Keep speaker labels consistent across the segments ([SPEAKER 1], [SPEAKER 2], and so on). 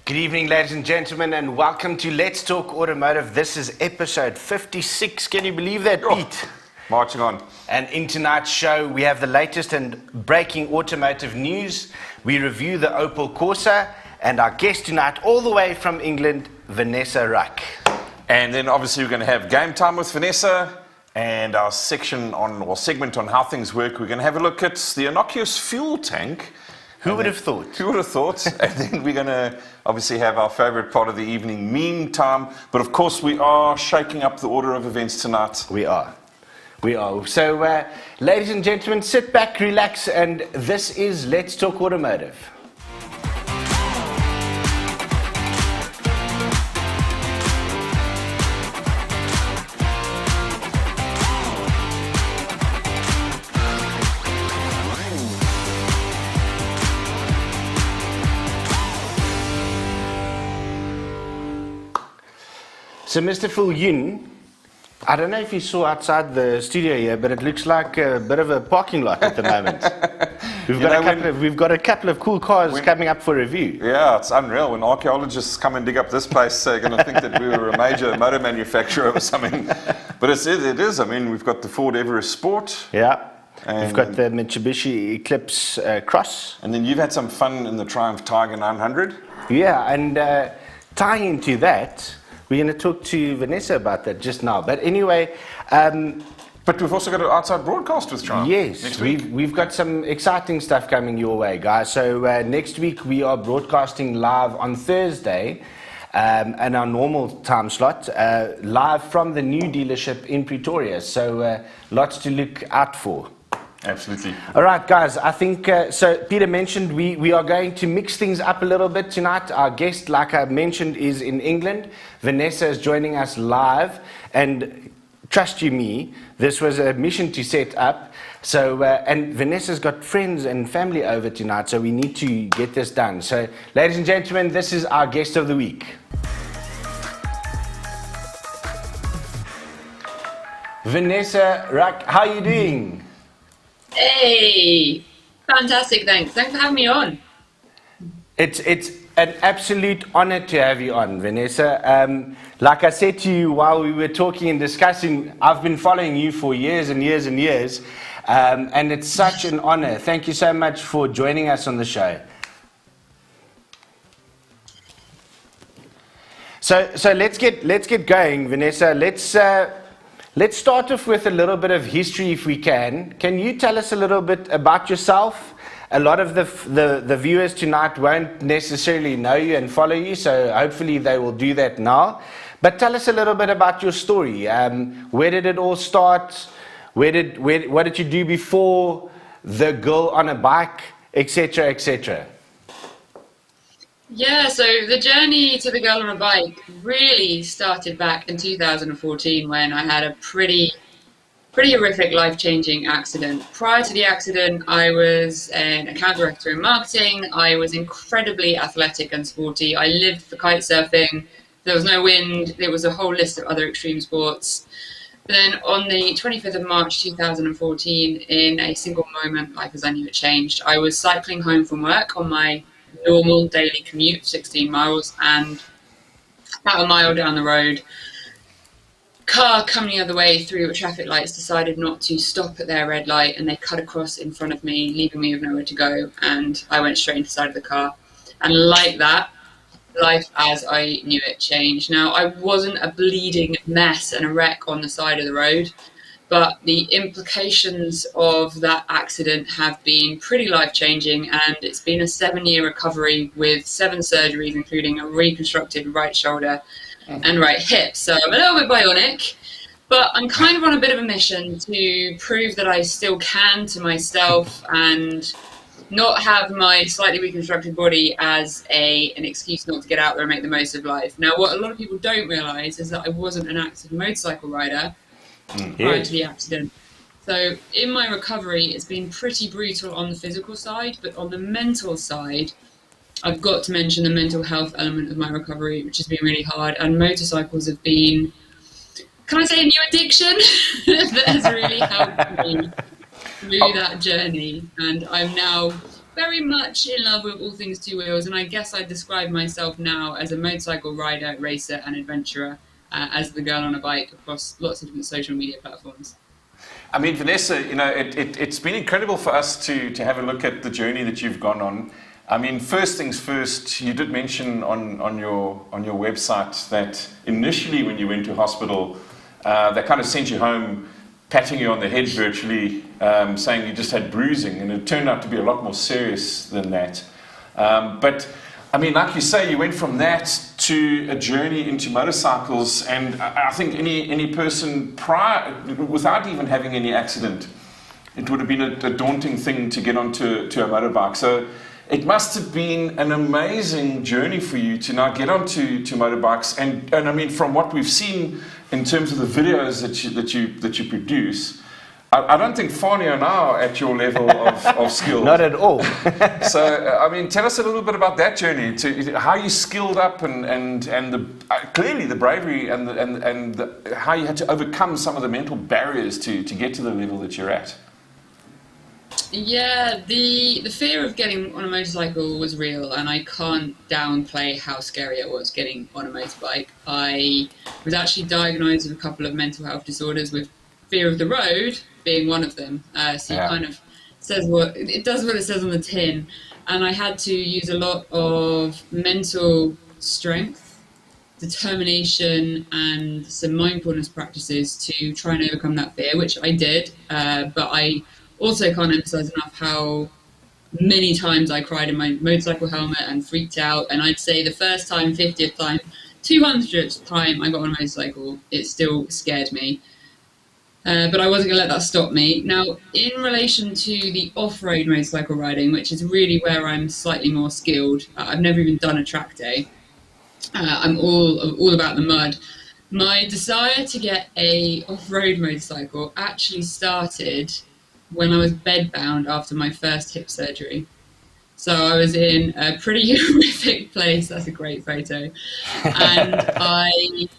[SPEAKER 1] Good evening, ladies and gentlemen, and welcome to Let's Talk Automotive. This is episode 56. Can you believe that, Pete?
[SPEAKER 2] Marching on.
[SPEAKER 1] And in tonight's show, we have the latest and breaking automotive news. We review the Opel Corsa, and our guest tonight, all the way from England, Vanessa Ruck.
[SPEAKER 2] And then obviously we're going to have game time with Vanessa, and our segment on how things work. We're going to have a look at the innocuous fuel tank.
[SPEAKER 1] Who would have thought?
[SPEAKER 2] Who would have thought? And then we're going to obviously have our favorite part of the evening, meme time. But of course, we are shaking up the order of events tonight.
[SPEAKER 1] We are. So, ladies and gentlemen, sit back, relax, and this is Let's Talk Automotive. So, Mr. Phil Yun, I don't know if you saw outside the studio here, but it looks like a bit of a parking lot at the moment. We've got a couple of cool cars coming up for review.
[SPEAKER 2] Yeah, it's unreal. When archaeologists come and dig up this place, they're going to think that we were a major motor manufacturer or something. But it is. I mean, we've got the Ford Everest Sport.
[SPEAKER 1] Yeah. We've got the Mitsubishi Eclipse Cross.
[SPEAKER 2] And then you've had some fun in the Triumph Tiger 900.
[SPEAKER 1] Yeah, and tying into that, we're going to talk to Vanessa about that just now. But anyway...
[SPEAKER 2] but we've also got an outside broadcast with Triumph.
[SPEAKER 1] Yes,
[SPEAKER 2] next week.
[SPEAKER 1] We've got some exciting stuff coming your way, guys. So next week we are broadcasting live on Thursday, and our normal time slot, live from the new dealership in Pretoria. So lots to look out for.
[SPEAKER 2] Absolutely.
[SPEAKER 1] All right, guys, I think, so Peter mentioned we are going to mix things up a little bit tonight. Our guest, like I mentioned, is in England. Vanessa is joining us live, and trust you me, this was a mission to set up. So, and Vanessa's got friends and family over tonight, so we need to get this done. So, ladies and gentlemen, this is our guest of the week. Vanessa Ruck, how are you doing?
[SPEAKER 3] Hey, fantastic, thanks. Thanks for having me on.
[SPEAKER 1] It's an absolute honor to have you on, Vanessa. Like I said to you while we were talking and discussing, I've been following you for years and years and years, and it's such an honor. Thank you so much for joining us on the show. So let's get going, Vanessa. Let's start off with a little bit of history, if we can. Can you tell us a little bit about yourself? A lot of the viewers tonight won't necessarily know you and follow you, so hopefully they will do that now. But tell us a little bit about your story. Where did it all start? What did you do before the girl on a bike, etc., etc.?
[SPEAKER 3] Yeah, so the journey to the girl on a bike really started back in 2014 when I had a pretty horrific, life-changing accident. Prior to the accident, I was an account director in marketing. I was incredibly athletic and sporty. I lived for kite surfing. There was no wind. There was a whole list of other extreme sports. But then on the 25th of March 2014, in a single moment, life as I knew it changed. I was cycling home from work on my normal daily commute, 16 miles, and about a mile down the road, car coming the other way through traffic lights decided not to stop at their red light, and they cut across in front of me, leaving me with nowhere to go, and I went straight into the side of the car. And like that, life as I knew it changed. Now, I wasn't a bleeding mess and a wreck on the side of the road, but the implications of that accident have been pretty life-changing, and it's been a 7-year recovery with 7 surgeries, including a reconstructed right shoulder and right hip. So I'm a little bit bionic, but I'm kind of on a bit of a mission to prove that I still can to myself and not have my slightly reconstructed body as an excuse not to get out there and make the most of life. Now, what a lot of people don't realise is that I wasn't an active motorcycle rider prior to the accident. So in my recovery, it's been pretty brutal on the physical side, but on the mental side, I've got to mention the mental health element of my recovery, which has been really hard. And motorcycles have been, can I say, a new addiction that has really helped me through that journey. And I'm now very much in love with all things two wheels, and I guess I describe myself now as a motorcycle rider, racer, and adventurer, as the girl on a bike across lots of different social media platforms.
[SPEAKER 2] I mean, Vanessa, you know, it's been incredible for us to have a look at the journey that you've gone on. I mean, first things first, you did mention on your website that initially when you went to hospital, they kind of sent you home patting you on the head virtually, saying you just had bruising, and it turned out to be a lot more serious than that. But I mean, like you say, you went from that to a journey into motorcycles, and I think any person prior, without even having any accident, it would have been a daunting thing to get onto a motorbike. So it must have been an amazing journey for you to now get onto motorbikes, and I mean, from what we've seen in terms of the videos that you produce, I don't think Fani are now at your level of skill.
[SPEAKER 1] Not at all.
[SPEAKER 2] So, I mean, tell us a little bit about that journey, to how you skilled up, and clearly the bravery and how you had to overcome some of the mental barriers to get to the level that you're at.
[SPEAKER 3] Yeah, the fear of getting on a motorcycle was real, and I can't downplay how scary it was getting on a motorbike. I was actually diagnosed with a couple of mental health disorders, with fear of the road being one of them. So you kind of does what it says on the tin, and I had to use a lot of mental strength, determination, and some mindfulness practices to try and overcome that fear, which I did. But I also can't emphasize enough how many times I cried in my motorcycle helmet and freaked out. And I'd say the first time, 50th time, 200th time I got on a motorcycle, it still scared me. But I wasn't going to let that stop me. Now, in relation to the off-road motorcycle riding, which is really where I'm slightly more skilled, I've never even done a track day. I'm all about the mud. My desire to get a off-road motorcycle actually started when I was bedbound after my first hip surgery. So I was in a pretty horrific place. That's a great photo. And I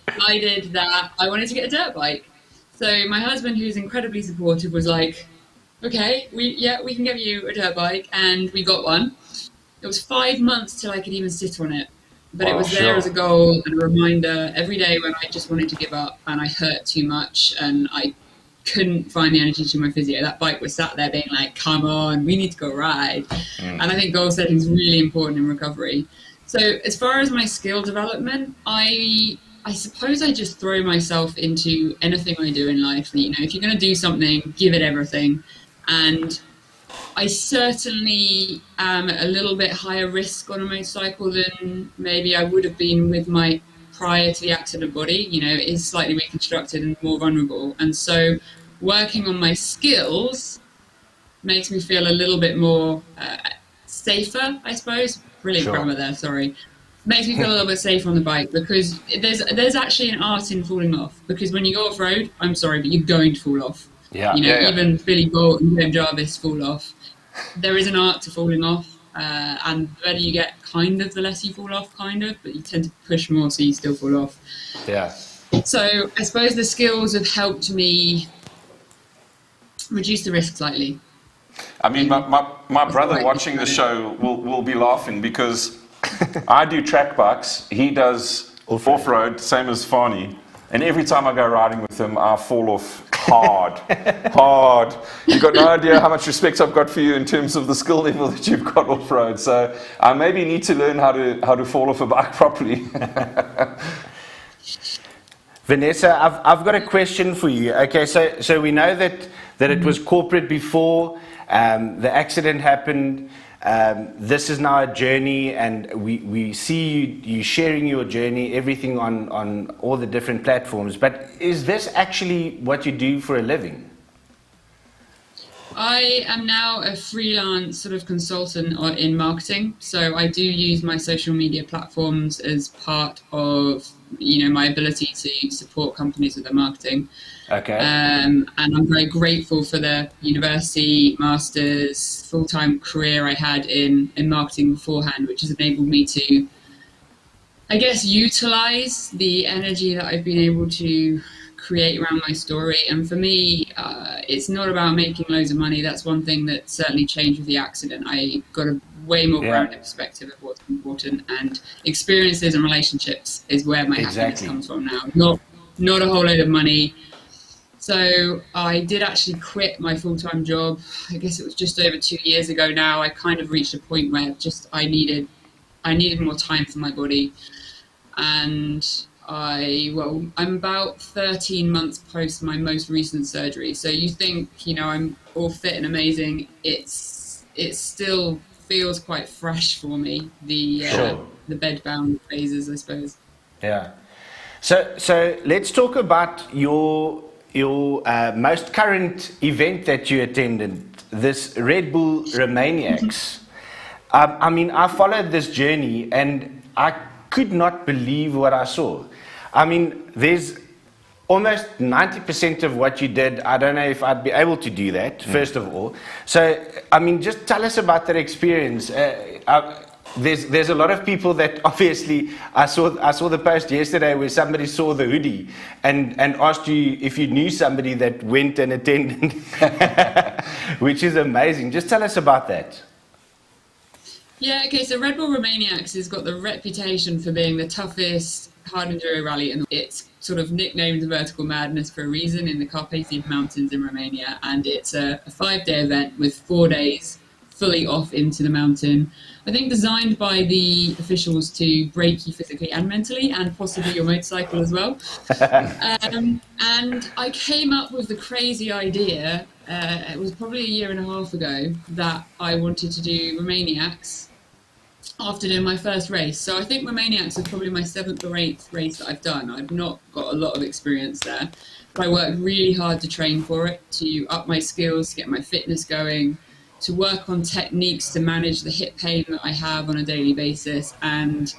[SPEAKER 3] decided that I wanted to get a dirt bike. So my husband, who's incredibly supportive, was like, okay, we can get you a dirt bike. And we got one. It was 5 months till I could even sit on it. But it was there as a goal and a reminder every day when I just wanted to give up and I hurt too much and I couldn't find the energy to my physio. That bike was sat there being like, come on, we need to go ride. And I think goal setting is really important in recovery. So as far as my skill development, I suppose I just throw myself into anything I do in life. You know, if you're going to do something, give it everything. And I certainly am a little bit higher risk on a motorcycle than maybe I would have been with my prior to the accident body. You know, it is slightly reconstructed and more vulnerable. And so working on my skills makes me feel a little bit more safer, I suppose. Brilliant grammar there, sorry. Makes me feel a little bit safer on the bike, because there's actually an art in falling off. Because when you go off-road, I'm sorry, but you're going to fall off.
[SPEAKER 1] Yeah.
[SPEAKER 3] You know, even Billy Bolt and Graham Jarvis fall off. There is an art to falling off. And the better you get, kind of, the less you fall off, kind of, but you tend to push more so you still fall off.
[SPEAKER 1] Yeah.
[SPEAKER 3] So I suppose the skills have helped me reduce the risk slightly.
[SPEAKER 2] I mean, my brother watching the show will be laughing, because I do track bikes, he does off-road, same as Fani, and every time I go riding with him, I fall off hard. You've got no idea how much respect I've got for you in terms of the skill level that you've got off-road. So I maybe need to learn how to fall off a bike properly.
[SPEAKER 1] Vanessa, I've got a question for you. Okay, so we know that it was corporate before the accident happened. This is now a journey, and we see you sharing your journey, everything on all the different platforms. But is this actually what you do for a living?
[SPEAKER 3] I am now a freelance sort of consultant in marketing. So I do use my social media platforms as part of, you know, my ability to support companies with their marketing.
[SPEAKER 1] Okay.
[SPEAKER 3] And I'm very grateful for the university, master's, full-time career I had in marketing beforehand, which has enabled me to, I guess, utilize the energy that I've been able to create around my story. And for me, it's not about making loads of money. That's one thing that certainly changed with the accident. I got a way more grounded perspective of what's important, and experiences and relationships is where my happiness comes from now. Not a whole load of money. So I did actually quit my full-time job. I guess it was just over 2 years ago now. I kind of reached a point where I needed more time for my body. And I'm about 13 months post my most recent surgery. So you think, I'm all fit and amazing. It still feels quite fresh for me, the bedbound phases, I suppose.
[SPEAKER 1] Yeah. So let's talk about your most current event that you attended, this Red Bull Romaniacs. I followed this journey and I could not believe what I saw. There's almost 90% of what you did. I don't know if I'd be able to do that, first of all. So, just tell us about that experience. There's a lot of people that obviously, I saw the post yesterday where somebody saw the hoodie and asked you if you knew somebody that went and attended, which is amazing. Just tell us about that.
[SPEAKER 3] Yeah, okay, so Red Bull Romaniacs has got the reputation for being the toughest hard enduro rally, and it's sort of nicknamed the Vertical Madness for a reason in the Carpathian Mountains in Romania, and it's a 5-day event with 4 days fully off into the mountain. I think designed by the officials to break you physically and mentally, and possibly your motorcycle as well. And I came up with the crazy idea, it was probably a year and a half ago, that I wanted to do Romaniacs after doing my first race. So I think Romaniacs is probably my 7th or 8th race that I've done. I've not got a lot of experience there, but I worked really hard to train for it, to up my skills, to get my fitness going, to work on techniques to manage the hip pain that I have on a daily basis. And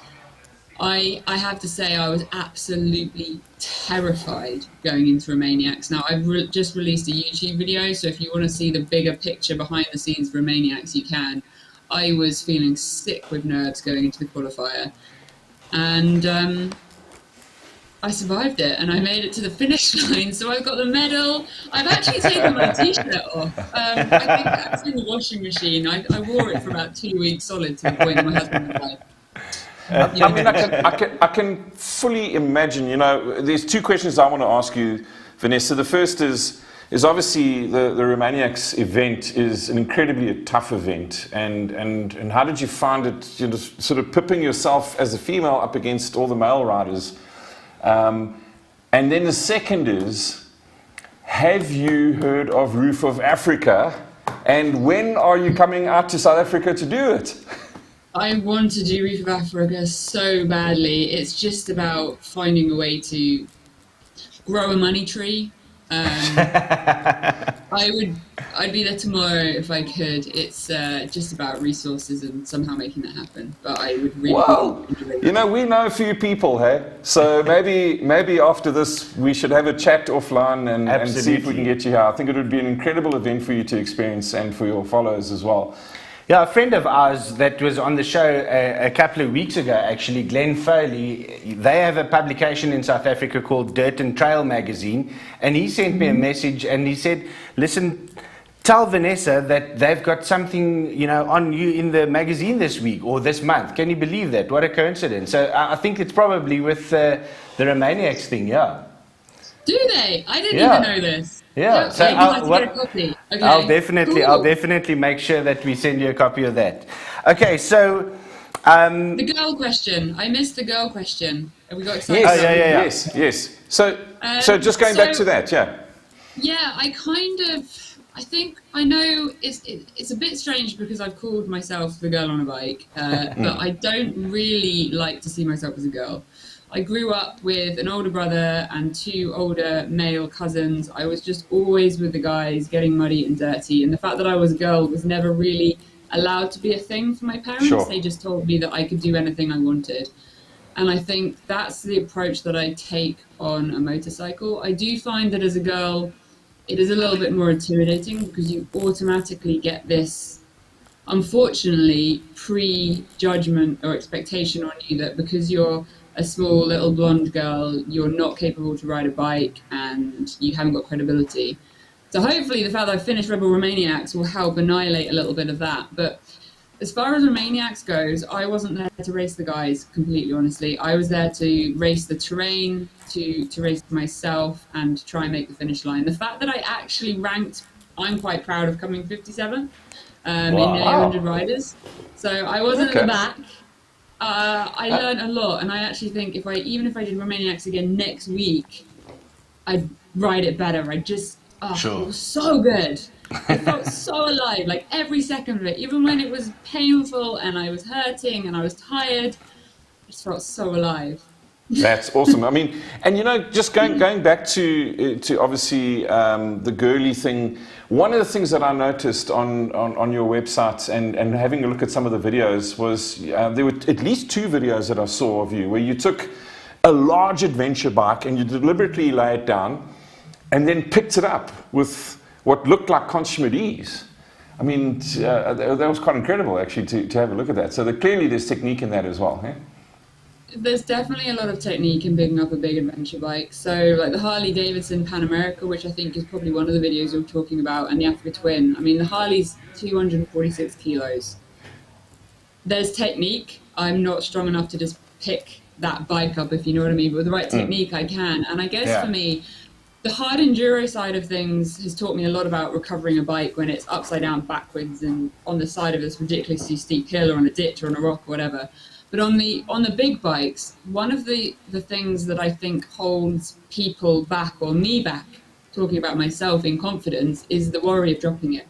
[SPEAKER 3] I have to say I was absolutely terrified going into Romaniacs. Now, I've just released a YouTube video, so if you want to see the bigger picture behind the scenes of Romaniacs, you can. I was feeling sick with nerves going into the qualifier. And I survived it, and I made it to the finish line, so I got the medal. I've actually taken my t-shirt off. I think that's in the washing machine. I wore it for about 2 weeks solid, to the point that my husband was like...
[SPEAKER 2] I can fully imagine, there's 2 questions I want to ask you, Vanessa. The first is obviously the Romaniacs event is an incredibly tough event, and how did you find it, sort of pipping yourself as a female up against all the male riders? And then the second is, have you heard of Roof of Africa, and when are you coming out to South Africa to do it?
[SPEAKER 3] I want to do Reef of Africa so badly. It's just about finding a way to grow a money tree. I'd be there tomorrow if I could. It's just about resources and somehow making that happen. But I would really...
[SPEAKER 2] Well, we know a few people, hey? So maybe after this we should have a chat offline and see if we can get you here. I think it would be an incredible event for you to experience and for your followers as well.
[SPEAKER 1] Yeah, a friend of ours that was on the show a couple of weeks ago, actually, Glenn Foley, they have a publication in South Africa called Dirt and Trail magazine, and he sent me a message and he said, listen, tell Vanessa that they've got something, on you in the magazine this week or this month. Can you believe that? What a coincidence. So I think it's probably with the Romaniacs thing, yeah.
[SPEAKER 3] Do they? I didn't even know this.
[SPEAKER 1] Yeah, so
[SPEAKER 3] okay,
[SPEAKER 1] I'll definitely make sure that we send you a copy of that. Okay, so
[SPEAKER 3] the girl question. I missed the girl question. Have we got excited?
[SPEAKER 2] Yes, yes. So just going back to that, yeah.
[SPEAKER 3] Yeah, I think I know it's a bit strange because I've called myself the girl on a bike, but I don't really like to see myself as a girl. I grew up with an older brother and 2 older male cousins. I was just always with the guys, getting muddy and dirty. And the fact that I was a girl was never really allowed to be a thing for my parents.
[SPEAKER 2] Sure.
[SPEAKER 3] They just told me that I could do anything I wanted. And I think that's the approach that I take on a motorcycle. I do find that as a girl, it is a little bit more intimidating because you automatically get this, unfortunately, prejudgment or expectation on you that because you're a small little blonde girl, you're not capable to ride a bike and you haven't got credibility. So hopefully the fact that I finished Rebel Romaniacs will help annihilate a little bit of that. But as far as Romaniacs goes, I wasn't there to race the guys, completely honestly. I was there to race the terrain, to race myself, and to try and make the finish line. The fact that I actually ranked, I'm quite proud of coming 57th in nearly 100 riders. So I wasn't at the back. I learned a lot, and I actually think even if I did Romaniacs again next week, I'd ride it better. It was so good. It felt so alive, like every second of it, even when it was painful and I was hurting and I was tired, it just felt so alive.
[SPEAKER 2] That's awesome. I mean, and just going back to obviously the girly thing. One of the things that I noticed on your website and having a look at some of the videos was there were at least 2 videos that I saw of you where you took a large adventure bike and you deliberately lay it down and then picked it up with what looked like consummate ease. I mean, that was quite incredible actually to have a look at that. So clearly there's technique in that as well. Eh?
[SPEAKER 3] There's definitely a lot of technique in picking up a big adventure bike. So like the Harley Davidson Pan America, which I think is probably one of the videos you're talking about, and the Africa Twin. I mean, the Harley's 246 kilos. There's technique. I'm not strong enough to just pick that bike up, if you know what I mean. But with the right technique, I can. And I guess for me, the hard enduro side of things has taught me a lot about recovering a bike when it's upside down, backwards, and on the side of this ridiculously steep hill or on a ditch or on a rock or whatever. But on the big bikes, one of the things that I think holds people back, or me back, talking about myself in confidence, is the worry of dropping it.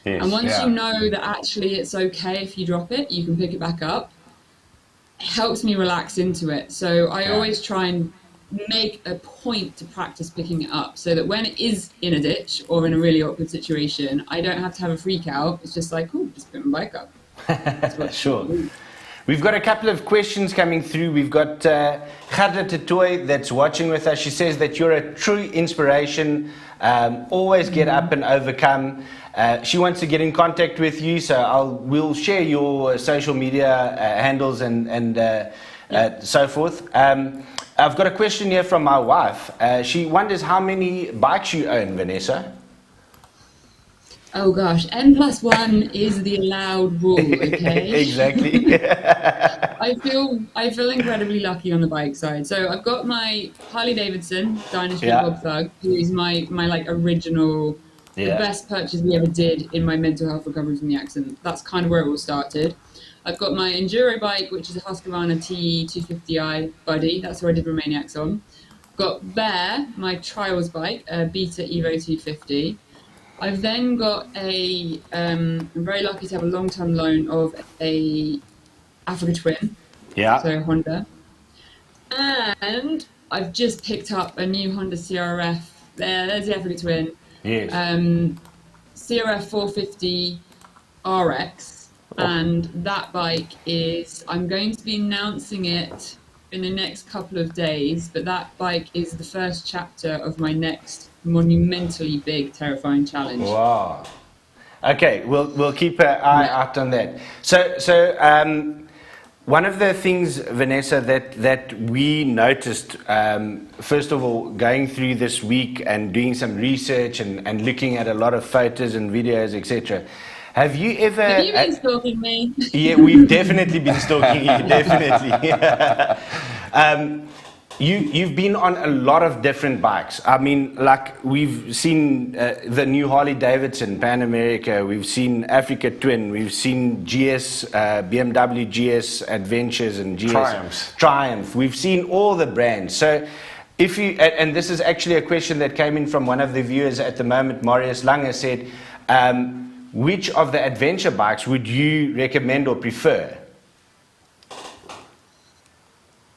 [SPEAKER 3] Yes, and once you know that actually it's okay if you drop it, you can pick it back up, it helps me relax into it. So I always try and make a point to practice picking it up so that when it is in a ditch or in a really awkward situation, I don't have to have a freak out. It's just like, oh, just pick my bike up.
[SPEAKER 1] Sure. We've got a couple of questions coming through. We've got Gerda Tatoy that's watching with us. She says that you're a true inspiration. Always get up and overcome. She wants to get in contact with you, so we'll share your social media handles and so forth. I've got a question here from my wife. She wonders how many bikes you own, Vanessa.
[SPEAKER 3] Oh gosh, N+1 is the allowed rule, okay?
[SPEAKER 1] Exactly.
[SPEAKER 3] I feel incredibly lucky on the bike side. So I've got my Harley Davidson Dynasty Bob Thug, who is my like original, the best purchase we ever did in my mental health recovery from the accident. That's kind of where it all started. I've got my enduro bike, which is a Husqvarna TE250i Buddy. That's where I did Romaniacs on. I've got Bear, my trials bike, a Beta Evo 250. I've then got I'm very lucky to have a long-term loan of a Africa Twin, so Honda. And I've just picked up a new Honda CRF. There's the Africa Twin.
[SPEAKER 1] Yes.
[SPEAKER 3] CRF 450 RX, and that bike I'm going to be announcing it in the next couple of days, but that bike is the first chapter of my next monumentally big, terrifying challenge.
[SPEAKER 1] Wow. Okay, we'll keep an eye out on that. So one of the things, Vanessa, that we noticed, first of all, going through this week and doing some research and looking at a lot of photos and videos, etc. Have you
[SPEAKER 3] been stalking me?
[SPEAKER 1] Yeah, we've definitely been stalking you, definitely. You've been on a lot of different bikes. I mean, like we've seen the new Harley Davidson Pan America, we've seen Africa Twin, we've seen GS, BMW GS Adventures and GS Triumph. We've seen all the brands. So if you, and this is actually a question that came in from one of the viewers at the moment, Marius Lange said, which of the adventure bikes would you recommend or prefer?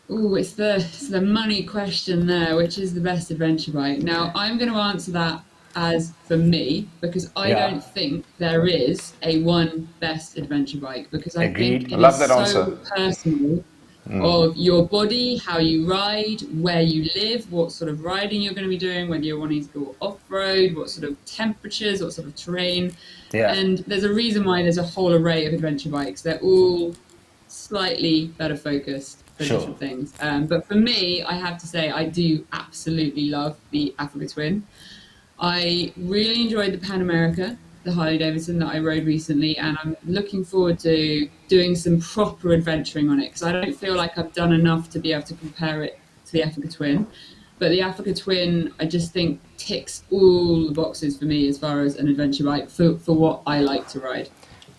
[SPEAKER 3] Oh, it's the money question there, which is the best adventure bike. Now, I'm going to answer that as for me, because I don't think there is a one best adventure bike, because I think it is so personal of your body, how you ride, where you live, what sort of riding you're going to be doing, whether you're wanting to go off-road, what sort of temperatures, what sort of terrain. Yeah. And there's a reason why there's a whole array of adventure bikes. They're all slightly better focused.
[SPEAKER 1] Sure.
[SPEAKER 3] different things. But for me, I have to say, I do absolutely love the Africa Twin. I really enjoyed the Pan America, the Harley Davidson that I rode recently, and I'm looking forward to doing some proper adventuring on it, because I don't feel like I've done enough to be able to compare it to the Africa Twin. But the Africa Twin, I just think, ticks all the boxes for me as far as an adventure bike for what I like to ride.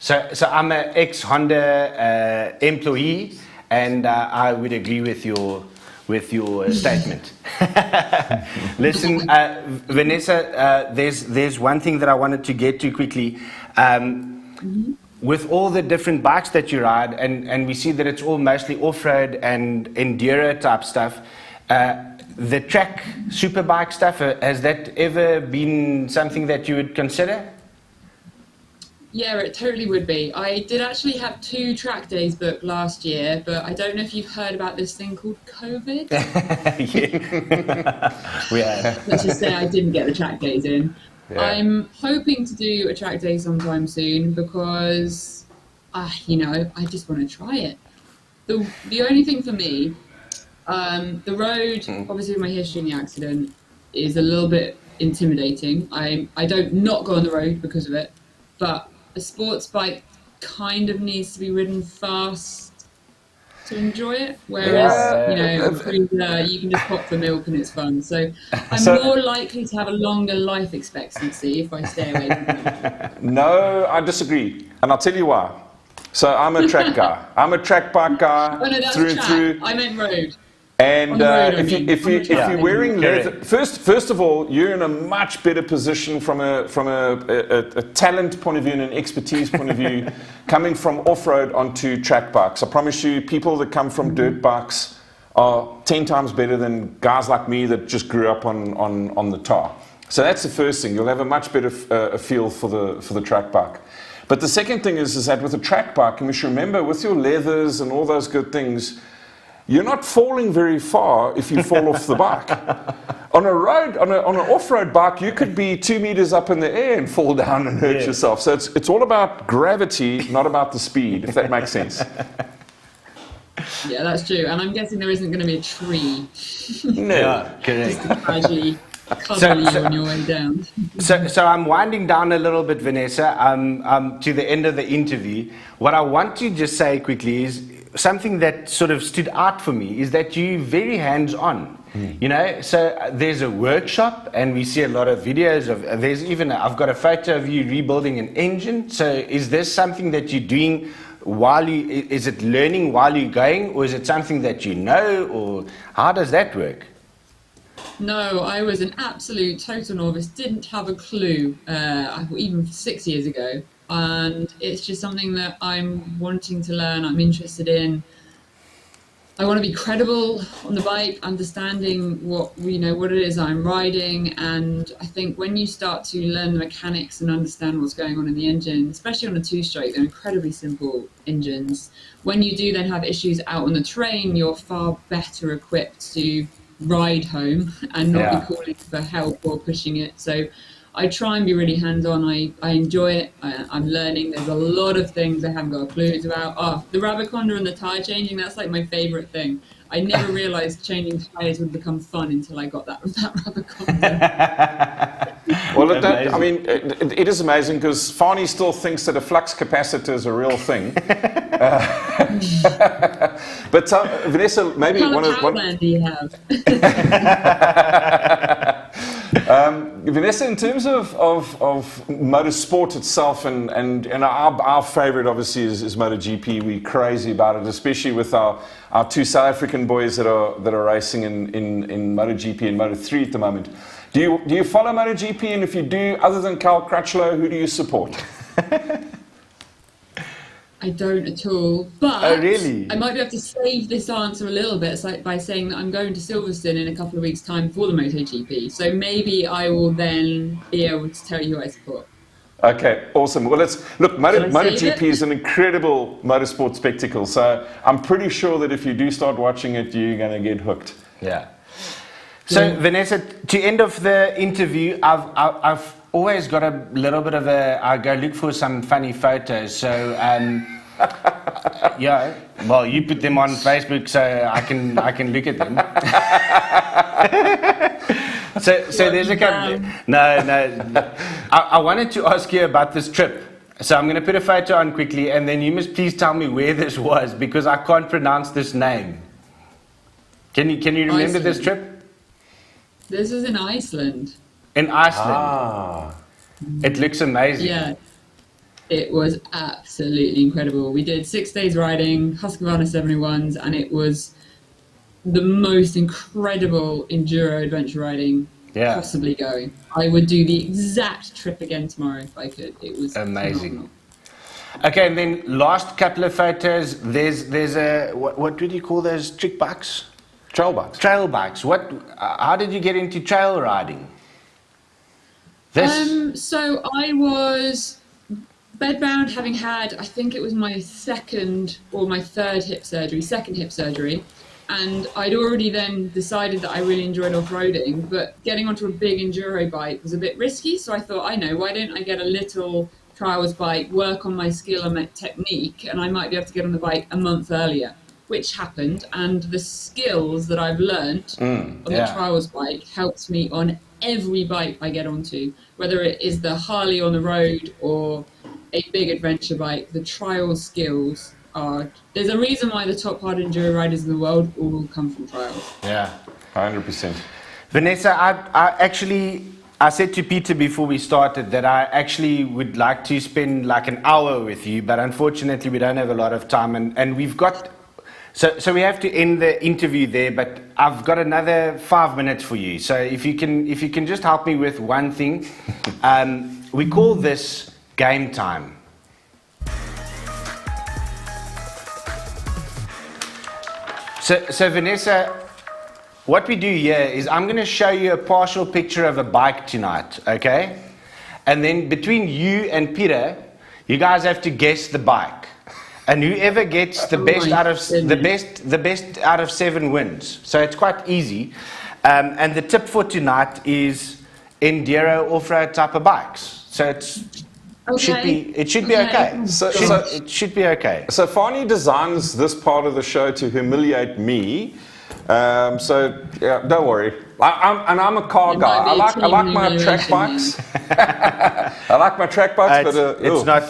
[SPEAKER 1] So I'm an ex-Honda employee, and I would agree with your statement. Listen, Vanessa, there's one thing that I wanted to get to quickly. With all the different bikes that you ride, and we see that it's all mostly off-road and enduro type stuff, the track superbike stuff, has that ever been something that you would consider?
[SPEAKER 3] Yeah, it totally would be. I did actually have 2 track days booked last year, but I don't know if you've heard about this thing called COVID.
[SPEAKER 1] We have.
[SPEAKER 3] Let's just say I didn't get the track days in.
[SPEAKER 2] Yeah.
[SPEAKER 3] I'm hoping to do a track day sometime soon because, I just want to try it. The only thing for me, the road, obviously with my history in the accident, is a little bit intimidating. I don't not go on the road because of it, but a sports bike kind of needs to be ridden fast to enjoy it, whereas a cruiser, you can just pop the milk and it's fun. So I'm more likely to have a longer life expectancy if I stay away from it.
[SPEAKER 2] No, I disagree, and I'll tell you why. So I'm a track guy. I'm a track bike guy
[SPEAKER 3] Oh no, that's
[SPEAKER 2] through and
[SPEAKER 3] track.
[SPEAKER 2] through.
[SPEAKER 3] I meant road.
[SPEAKER 2] And if
[SPEAKER 3] Yeah.
[SPEAKER 2] you're wearing leather,
[SPEAKER 1] Correct.
[SPEAKER 2] first of all, you're in a much better position from a talent point of view and an expertise point of view, coming from off-road onto track bikes. I promise you, people that come from dirt bikes are 10 times better than guys like me that just grew up on the tar. So that's the first thing. You'll have a much better feel for the track bike. But the second thing is that with a track bike, and we should remember, with your leathers and all those good things, you're not falling very far if you fall off the bike. On an off-road bike, you could be 2 meters up in the air and fall down and hurt yourself. So it's all about gravity, not about the speed, if that makes sense.
[SPEAKER 3] Yeah, that's true. And I'm guessing there isn't going to be a tree
[SPEAKER 2] No.
[SPEAKER 1] Yeah, correct.
[SPEAKER 3] just to casually cover you on your way down.
[SPEAKER 1] So I'm winding down a little bit, Vanessa, to the end of the interview. What I want to just say quickly is something that sort of stood out for me is that you're very hands-on. So there's a workshop, and we see a lot of videos of. I've got a photo of you rebuilding an engine. So is this something that you're doing is it learning while you're going, or is it something that you know, or how does that work?
[SPEAKER 3] No, I was an absolute total novice, didn't have a clue, even 6 years ago. And it's just something that I'm wanting to learn, I'm interested in. I want to be credible on the bike, understanding what it is I'm riding. And I think when you start to learn the mechanics and understand what's going on in the engine, especially on a 2-stroke, they're incredibly simple engines. When you do then have issues out on the terrain, you're far better equipped to ride home and not be calling for help or pushing it. So I try and be really hands-on. I enjoy it. I'm learning. There's a lot of things I haven't got a clue about. The Rabiconda and the tyre changing, that's like my favourite thing. I never realised changing tyres would become fun until I got that Rabiconda.
[SPEAKER 2] Well, it is amazing because Farney still thinks that a flux capacitor is a real thing. But Vanessa, maybe
[SPEAKER 3] what kind of power plant do you have?
[SPEAKER 2] Vanessa, in terms of motorsport itself, and our favourite obviously is MotoGP. We're crazy about it, especially with our 2 South African boys that are racing in MotoGP and Moto3 at the moment. Do you follow MotoGP? And if you do, other than Cal Crutchlow, who do you support?
[SPEAKER 3] I don't at all, but
[SPEAKER 1] Oh, really?
[SPEAKER 3] I might be able to save this answer a little bit by saying that I'm going to Silverstone in a couple of weeks' time for the MotoGP. So maybe I will then be able to tell you who I support.
[SPEAKER 2] Okay, awesome. Well, MotoGP is an incredible motorsport spectacle. So I'm pretty sure that if you do start watching it, you're going to get hooked.
[SPEAKER 1] Yeah. So Vanessa, to end of the interview, I've always got a little bit of I go look for some funny photos. So Yeah. Well, you put them on Facebook so I can look at them. so there's a couple. No. I wanted to ask you about this trip. So I'm going to put a photo on quickly, and then you must please tell me where this was because I can't pronounce this name. Can you remember
[SPEAKER 3] Iceland.
[SPEAKER 1] this trip?
[SPEAKER 3] This is in Iceland.
[SPEAKER 1] In Iceland. It looks amazing.
[SPEAKER 3] Yeah. It was absolutely incredible. We did 6 days riding, Husqvarna 71s, and it was the most incredible enduro adventure riding possibly going. I would do the exact trip again tomorrow if I could. It was
[SPEAKER 1] amazing.
[SPEAKER 3] Phenomenal.
[SPEAKER 1] Okay, and then last couple of photos. There's a what would you call those trick bikes?
[SPEAKER 2] Trail bikes.
[SPEAKER 1] Trail bikes. How did you get into trail riding?
[SPEAKER 3] So I was bedbound, having had, I think it was my second hip surgery. And I'd already then decided that I really enjoyed off-roading, but getting onto a big enduro bike was a bit risky. So I thought, why don't I get a little trials bike, work on my skill and my technique, and I might be able to get on the bike a month earlier, which happened. And the skills that I've learned on the trials bike helps me on every bike I get onto, whether it is the Harley on the road or a big adventure bike. The trial skills there's a reason why the top hard enduro riders in the world all come from trials.
[SPEAKER 2] Yeah, 100%.
[SPEAKER 1] Vanessa, I said to Peter before we started that I actually would like to spend like an hour with you, but unfortunately we don't have a lot of time, and we've got so we have to end the interview there, but I've got another 5 minutes for you. So if you can just help me with one thing. We call this game time. So Vanessa, what we do here is I'm going to show you a partial picture of a bike tonight, okay? And then between you and Peter, you guys have to guess the bike, and whoever gets the best out of 7 wins. So it's quite easy. And the tip for tonight is enduro off-road type of bikes. So it should be okay. It should be okay.
[SPEAKER 2] So Fani designs this part of the show to humiliate me. Don't worry. I'm a car guy. I like my track bikes. I like my track bikes,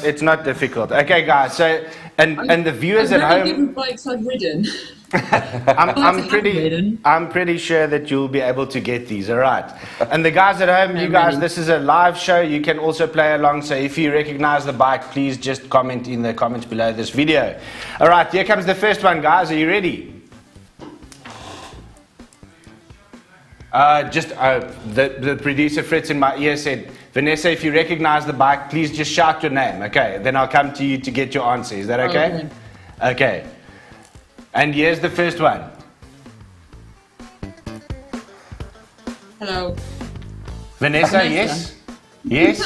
[SPEAKER 1] it's not difficult. Okay, guys. So and the viewers at home.
[SPEAKER 3] Different bikes I've ridden.
[SPEAKER 1] I'm pretty sure that you'll be able to get these. All right. And the guys at home, you guys, this is a live show. You can also play along. So if you recognize the bike, please just comment in the comments below this video. All right. Here comes the first one, guys. Are you ready? The producer Fritz in my ear said, Vanessa, if you recognize the bike, please just shout your name. Okay, then I'll come to you to get your answer. Is that okay? Okay. And here's the first one.
[SPEAKER 3] Hello.
[SPEAKER 1] Vanessa, yes? Yes?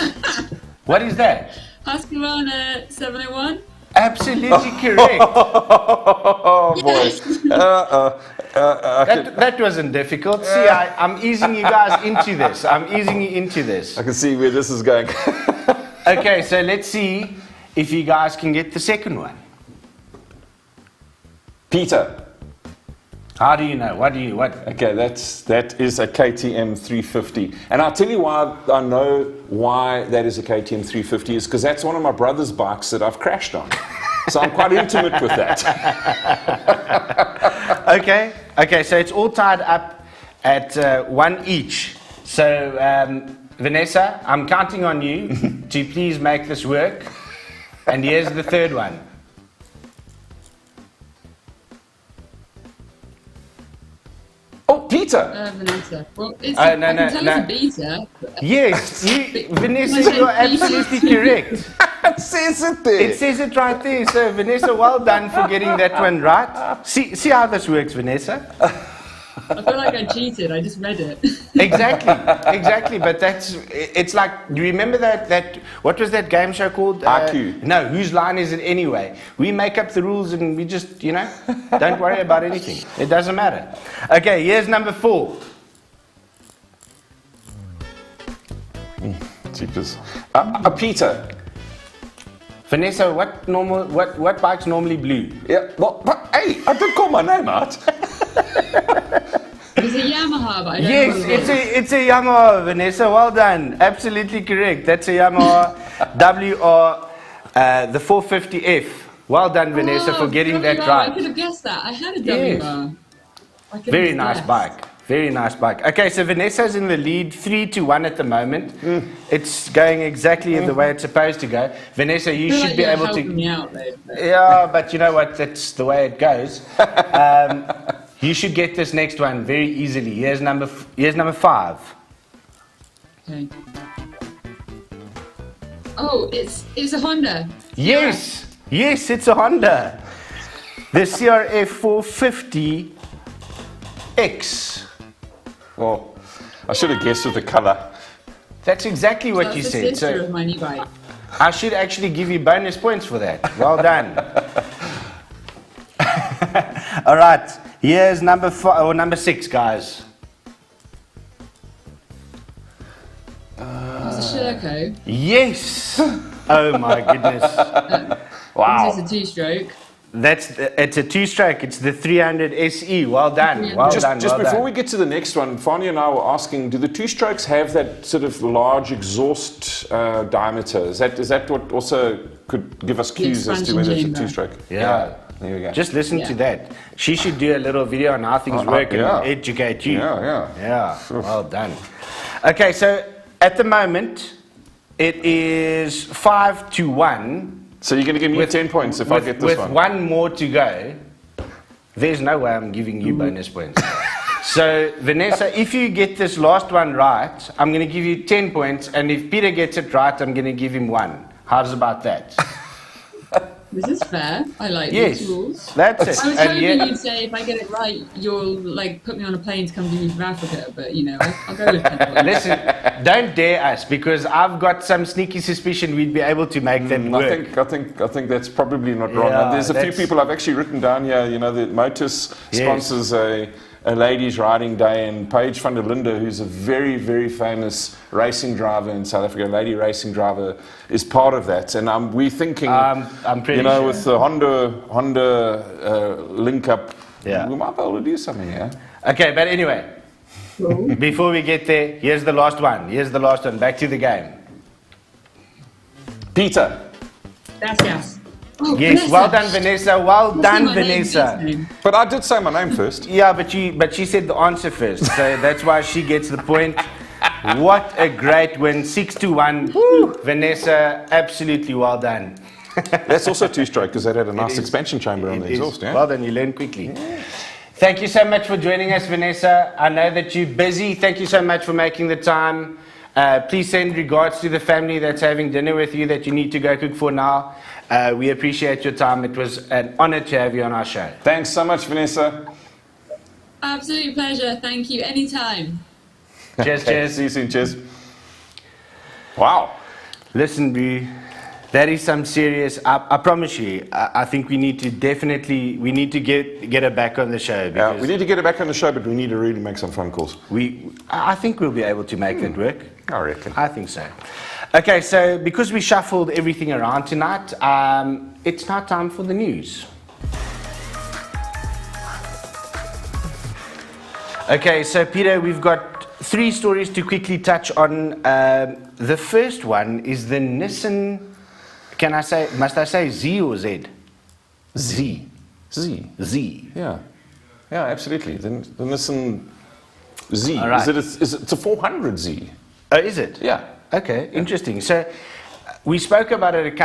[SPEAKER 1] What is that?
[SPEAKER 3] Husqvarna 701?
[SPEAKER 1] Absolutely correct.
[SPEAKER 2] Oh, boy.
[SPEAKER 1] That wasn't difficult. See, I'm easing you guys into this. I'm easing you into this.
[SPEAKER 2] I can see where this is going.
[SPEAKER 1] Okay, so let's see if you guys can get the second one.
[SPEAKER 2] Peter.
[SPEAKER 1] How do you know? What?
[SPEAKER 2] Okay, that is a KTM 350. And I'll tell you why I know why that is a KTM 350 is because that's one of my brother's bikes that I've crashed on. So I'm quite intimate with that.
[SPEAKER 1] Okay, so it's all tied up at 1 each. So, Vanessa, I'm counting on you to please make this work. And here's the third one.
[SPEAKER 2] Oh, Peter!
[SPEAKER 3] Vanessa. Well, I can tell it's a beta.
[SPEAKER 1] Yes, Vanessa, you're absolutely correct.
[SPEAKER 2] It says it there.
[SPEAKER 1] It says it right there. So, Vanessa, well done for getting that one right. See how this works, Vanessa?
[SPEAKER 3] I feel like I cheated. I just read it.
[SPEAKER 1] Exactly. But it's like, do you remember that what was that game show called?
[SPEAKER 2] IQ.
[SPEAKER 1] No, whose line is it anyway? We make up the rules and we just, don't worry about anything. It doesn't matter. Okay, here's number 4.
[SPEAKER 2] Jeepers. Peter.
[SPEAKER 1] Vanessa, what bike's normally blue?
[SPEAKER 2] Yeah, but hey, I did call my name out.
[SPEAKER 3] It's a Yamaha, but I don't know
[SPEAKER 1] Yes,
[SPEAKER 3] what it is.
[SPEAKER 1] it's a Yamaha, Vanessa. Well done. Absolutely correct. That's a Yamaha WR, the 450F. Well done, Vanessa, for getting that
[SPEAKER 3] WR.
[SPEAKER 1] right.
[SPEAKER 3] I could have guessed that. I had a
[SPEAKER 1] Yes.
[SPEAKER 3] WR. I could
[SPEAKER 1] Very
[SPEAKER 3] have
[SPEAKER 1] nice
[SPEAKER 3] guessed.
[SPEAKER 1] bike. Very nice bike. Okay, so Vanessa's in the lead, 3-1 at the moment. It's going exactly the way it's supposed to go. Vanessa, you
[SPEAKER 3] I feel
[SPEAKER 1] should
[SPEAKER 3] like
[SPEAKER 1] be
[SPEAKER 3] you're
[SPEAKER 1] able
[SPEAKER 3] helping
[SPEAKER 1] to.
[SPEAKER 3] me out, though. But-
[SPEAKER 1] Yeah, but you know what? That's the way it goes. You should get this next one very easily. Here's number 5.
[SPEAKER 3] Okay. Oh, it's a Honda.
[SPEAKER 1] Yes, yes, it's a Honda. The CRF 450X.
[SPEAKER 2] Well, I should have guessed with the colour.
[SPEAKER 1] That's exactly what
[SPEAKER 3] That's
[SPEAKER 1] you
[SPEAKER 3] the
[SPEAKER 1] said.
[SPEAKER 3] sister
[SPEAKER 1] So
[SPEAKER 3] of my new bike.
[SPEAKER 1] I should actually give you bonus points for that. Well done. All right, here's number 6, guys.
[SPEAKER 3] It's a Sherco.
[SPEAKER 1] Yes. Oh my goodness. Wow.
[SPEAKER 3] This is a two-stroke.
[SPEAKER 1] It's a 2-stroke. It's the 300 SE. Well done. Well
[SPEAKER 2] Just
[SPEAKER 1] done.
[SPEAKER 2] just
[SPEAKER 1] well
[SPEAKER 2] before
[SPEAKER 1] done.
[SPEAKER 2] we get to the next one, Fani and I were asking, do the two-strokes have that sort of large exhaust diameter? Is that what also could give us cues as to whether it's a
[SPEAKER 3] expansion
[SPEAKER 2] two-stroke?
[SPEAKER 1] Yeah.
[SPEAKER 2] There we go.
[SPEAKER 1] Just listen to
[SPEAKER 3] Yeah.
[SPEAKER 1] that. She should do a little video on how things work
[SPEAKER 2] yeah.
[SPEAKER 1] and educate you.
[SPEAKER 2] Yeah.
[SPEAKER 1] Yeah, well done. Okay, so at the moment, it is 5-1.
[SPEAKER 2] So you're going to give me 10 points if I get this
[SPEAKER 1] with
[SPEAKER 2] one.
[SPEAKER 1] one more to go. There's no way I'm giving you bonus points. So, Vanessa, if you get this last one right, I'm going to give you 10 points. And if Peter gets it right, I'm going to give him 1. How's about that?
[SPEAKER 3] This is fair. I like
[SPEAKER 1] Yes,
[SPEAKER 3] these rules.
[SPEAKER 1] that's it.
[SPEAKER 3] I was
[SPEAKER 1] And
[SPEAKER 3] hoping
[SPEAKER 1] yet-
[SPEAKER 3] you'd say if I get it right, you'll like put me on a plane to come to me from Africa. But you know, I'll go with 10 points.
[SPEAKER 1] Listen, don't dare us, because I've got some sneaky suspicion we'd be able to make that work.
[SPEAKER 2] I think that's probably not wrong.
[SPEAKER 1] Yeah,
[SPEAKER 2] And there's a few
[SPEAKER 1] that's-
[SPEAKER 2] people I've actually written down here. You know, the Motus sponsors a ladies' riding day, and Paige van der Linde, who's a very, very famous racing driver in South Africa, a lady racing driver, is part of that. And we're thinking,
[SPEAKER 1] I'm pretty
[SPEAKER 2] you know,
[SPEAKER 1] sure.
[SPEAKER 2] with the Honda link up,
[SPEAKER 1] Yeah.
[SPEAKER 2] we might be able to do something. Yeah.
[SPEAKER 1] Okay, but anyway, before we get there, here's the last one. Back to the game.
[SPEAKER 2] Peter.
[SPEAKER 3] Gracias. Oh,
[SPEAKER 1] Yes,
[SPEAKER 3] Vanessa.
[SPEAKER 1] well done, Vanessa. Well
[SPEAKER 3] What's
[SPEAKER 1] done,
[SPEAKER 3] my name?
[SPEAKER 1] Vanessa.
[SPEAKER 3] Please name.
[SPEAKER 2] But I did say my name first.
[SPEAKER 1] Yeah, but she said the answer first, so that's why she gets the point. What a great win, 6-1. Woo! Vanessa, absolutely well done.
[SPEAKER 2] That's also two-stroke because that had a nice
[SPEAKER 1] is.
[SPEAKER 2] expansion chamber on the
[SPEAKER 1] It is.
[SPEAKER 2] exhaust. Yeah.
[SPEAKER 1] Well done, you learn quickly. Thank you so much for joining us, Vanessa. I know that you're busy. Thank you so much for making the time. Please send regards to the family that's having dinner with you that you need to go cook for now. We appreciate your time. It was an honor to have you on our show.
[SPEAKER 2] Thanks so much, Vanessa.
[SPEAKER 3] Absolute pleasure. Thank you. Anytime.
[SPEAKER 1] Cheers, cheers.
[SPEAKER 2] See you soon. Cheers. Wow.
[SPEAKER 1] Listen, B, that is some serious. I promise you. I think we need to get her back on the show, because
[SPEAKER 2] We need to get her back on the show, but we need to really make some phone calls.
[SPEAKER 1] I think we'll be able to make that work.
[SPEAKER 2] I reckon.
[SPEAKER 1] I think so. Okay, so because we shuffled everything around tonight, it's now time for the news. Okay, so Peter, we've got 3 stories to quickly touch on. The first one is the Nissan. Must I say Z or Z? Z.
[SPEAKER 2] Z.
[SPEAKER 1] Z.
[SPEAKER 2] Yeah. Yeah, absolutely. The Nissan Z.
[SPEAKER 1] All right.
[SPEAKER 2] It's a 400Z.
[SPEAKER 1] Oh, is it?
[SPEAKER 2] Yeah.
[SPEAKER 1] Okay, interesting. So we spoke about it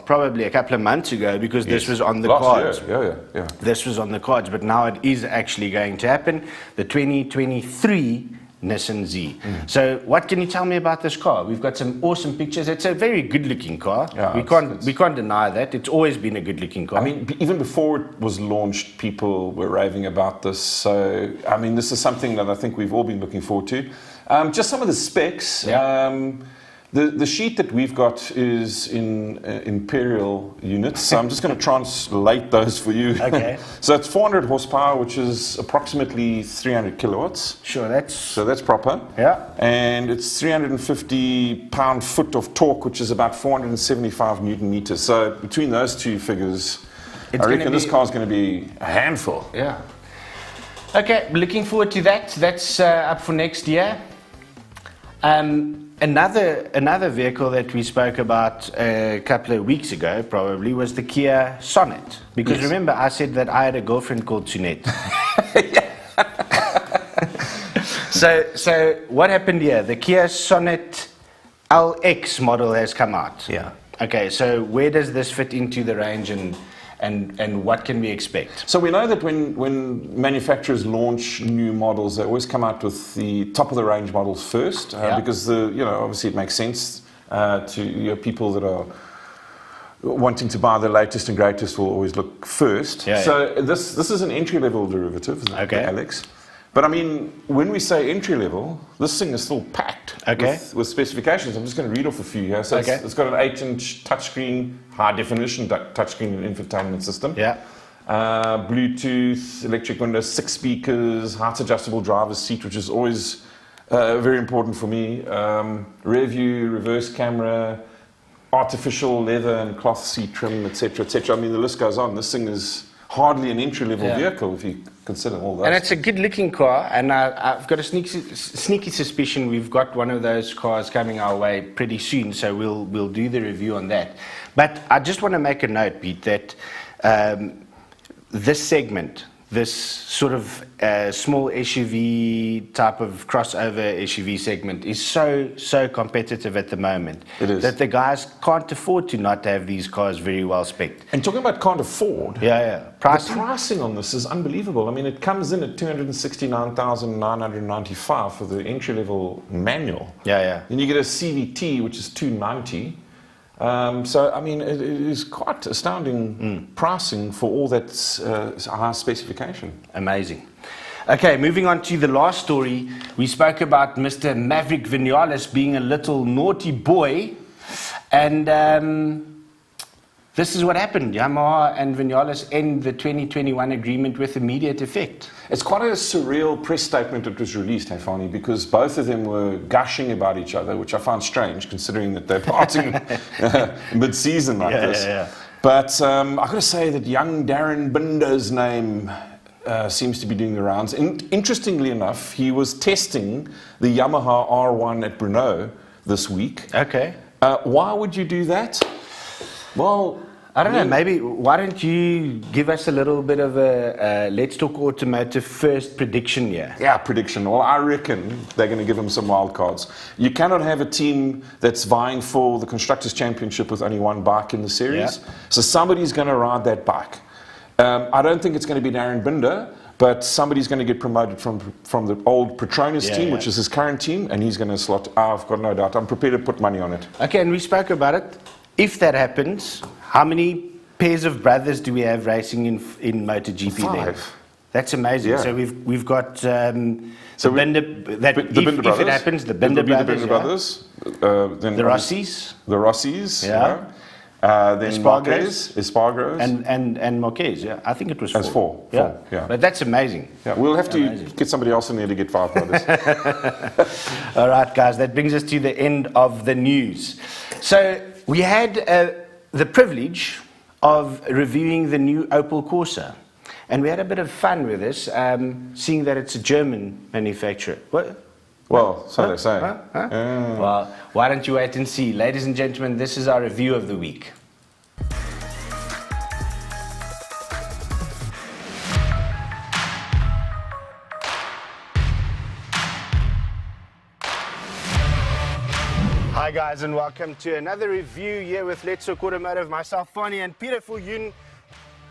[SPEAKER 1] probably a couple of months ago, because this was on the cards.
[SPEAKER 2] Last year. Yeah.
[SPEAKER 1] This was on the cards, but now it is actually going to happen. The 2023 Nissan Z. So what can you tell me about this car? We've got some awesome pictures. It's a very good-looking car.
[SPEAKER 2] Yeah,
[SPEAKER 1] we can't deny that. It's always been a good-looking car.
[SPEAKER 2] I mean, even before it was launched, people were raving about this. So, I mean, this is something that I think we've all been looking forward to. Just some of the specs.
[SPEAKER 1] Yeah.
[SPEAKER 2] The sheet that we've got is in imperial units, so I'm just going to translate those for you.
[SPEAKER 1] Okay.
[SPEAKER 2] So it's 400 horsepower, which is approximately 300 kilowatts.
[SPEAKER 1] Sure, that's...
[SPEAKER 2] So that's proper.
[SPEAKER 1] Yeah.
[SPEAKER 2] And it's 350 pound-foot of torque, which is about 475 newton meters. So between those two figures, I reckon this car's going to be a handful.
[SPEAKER 1] Yeah. Okay, looking forward to that. That's up for next year. Another vehicle that we spoke about a couple of weeks ago probably was the Kia Sonet. Because remember, I said that I had a girlfriend called Sunette. So what happened here? The Kia Sonet LX model has come out.
[SPEAKER 4] Yeah.
[SPEAKER 1] Okay, so where does this fit into the range and what can we expect?
[SPEAKER 2] So we know that when manufacturers launch new models, they always come out with the top of the range models first, because obviously it makes sense to people that are wanting to buy the latest and greatest will always look first. This is an entry level derivative, the Alex. But I mean, when we say entry level, this thing is still packed with specifications. I'm just going to read off a few here. So it's got an 8-inch touchscreen, high definition touchscreen and infotainment system. Yeah. Bluetooth, electric windows, 6 speakers, height adjustable driver's seat, which is always very important for me. Rear view, reverse camera, artificial leather and cloth seat trim, etc., etc. I mean, the list goes on. This thing is hardly an entry-level vehicle if you consider all those.
[SPEAKER 1] And it's a good-looking car, and I've got a sneaky suspicion we've got one of those cars coming our way pretty soon, so we'll do the review on that. But I just want to make a note, Pete, that this segment, this sort of small SUV type of crossover SUV segment is so competitive at the moment.
[SPEAKER 2] It is.
[SPEAKER 1] That the guys can't afford to not have these cars very well spec'd.
[SPEAKER 2] And talking about can't afford,
[SPEAKER 1] pricing?
[SPEAKER 2] The pricing on this is unbelievable. I mean, it comes in at 269,995 for the entry-level manual. Then you get a CVT, which is 290. So, I mean, it is quite astounding pricing for all that high specification.
[SPEAKER 1] Amazing. Okay, moving on to the last story. We spoke about Mr. Maverick Vinales being a little naughty boy. And this is what happened. Yamaha and Vinales end the 2021 agreement with immediate effect.
[SPEAKER 2] It's quite a surreal press statement that was released, Fani, because both of them were gushing about each other, which I find strange considering that they're parting mid-season like this. But I've got to say that young Darren Binder's name seems to be doing the rounds. Interestingly enough, he was testing the Yamaha R1 at Brno this week.
[SPEAKER 1] Okay.
[SPEAKER 2] Why would you do that? Well,
[SPEAKER 1] I don't know, maybe, why don't you give us a little bit of a Let's Talk Automotive first prediction here?
[SPEAKER 2] Yeah, prediction. Well, I reckon they're going to give him some wild cards. You cannot have a team that's vying for the Constructors' Championship with only one bike in the series. So somebody's going to ride that bike. I don't think it's going to be Darren Binder, but somebody's going to get promoted from the old Petronas team, which is his current team, and he's going to slot. I've got no doubt. I'm prepared to put money on it.
[SPEAKER 1] Okay, and we spoke about it. If that happens, how many pairs of brothers do we have racing in MotoGP?
[SPEAKER 2] 5.
[SPEAKER 1] That's amazing. So we've got
[SPEAKER 2] the
[SPEAKER 1] Binder,
[SPEAKER 2] Binder brothers.
[SPEAKER 1] If it happens, the Binder
[SPEAKER 2] brothers. Then
[SPEAKER 1] the Rossis.
[SPEAKER 2] The Rossis. Then Espargaros.
[SPEAKER 1] And Marquez. Yeah, I think it was 4.
[SPEAKER 2] That's 4.
[SPEAKER 1] But that's amazing.
[SPEAKER 2] Yeah, we'll have to get somebody else in there to get 5 brothers.
[SPEAKER 1] All right, guys, that brings us to the end of the news. So we had the privilege of reviewing the new Opel Corsa. And we had a bit of fun with this, seeing that it's a German manufacturer. What?
[SPEAKER 2] Well, so they say.
[SPEAKER 1] Well, why don't you wait and see? Ladies and gentlemen, this is our review of the week. Hi guys, and welcome to another review here with Let's Talk Automotive. Myself, Fani, and Peter Viljoen.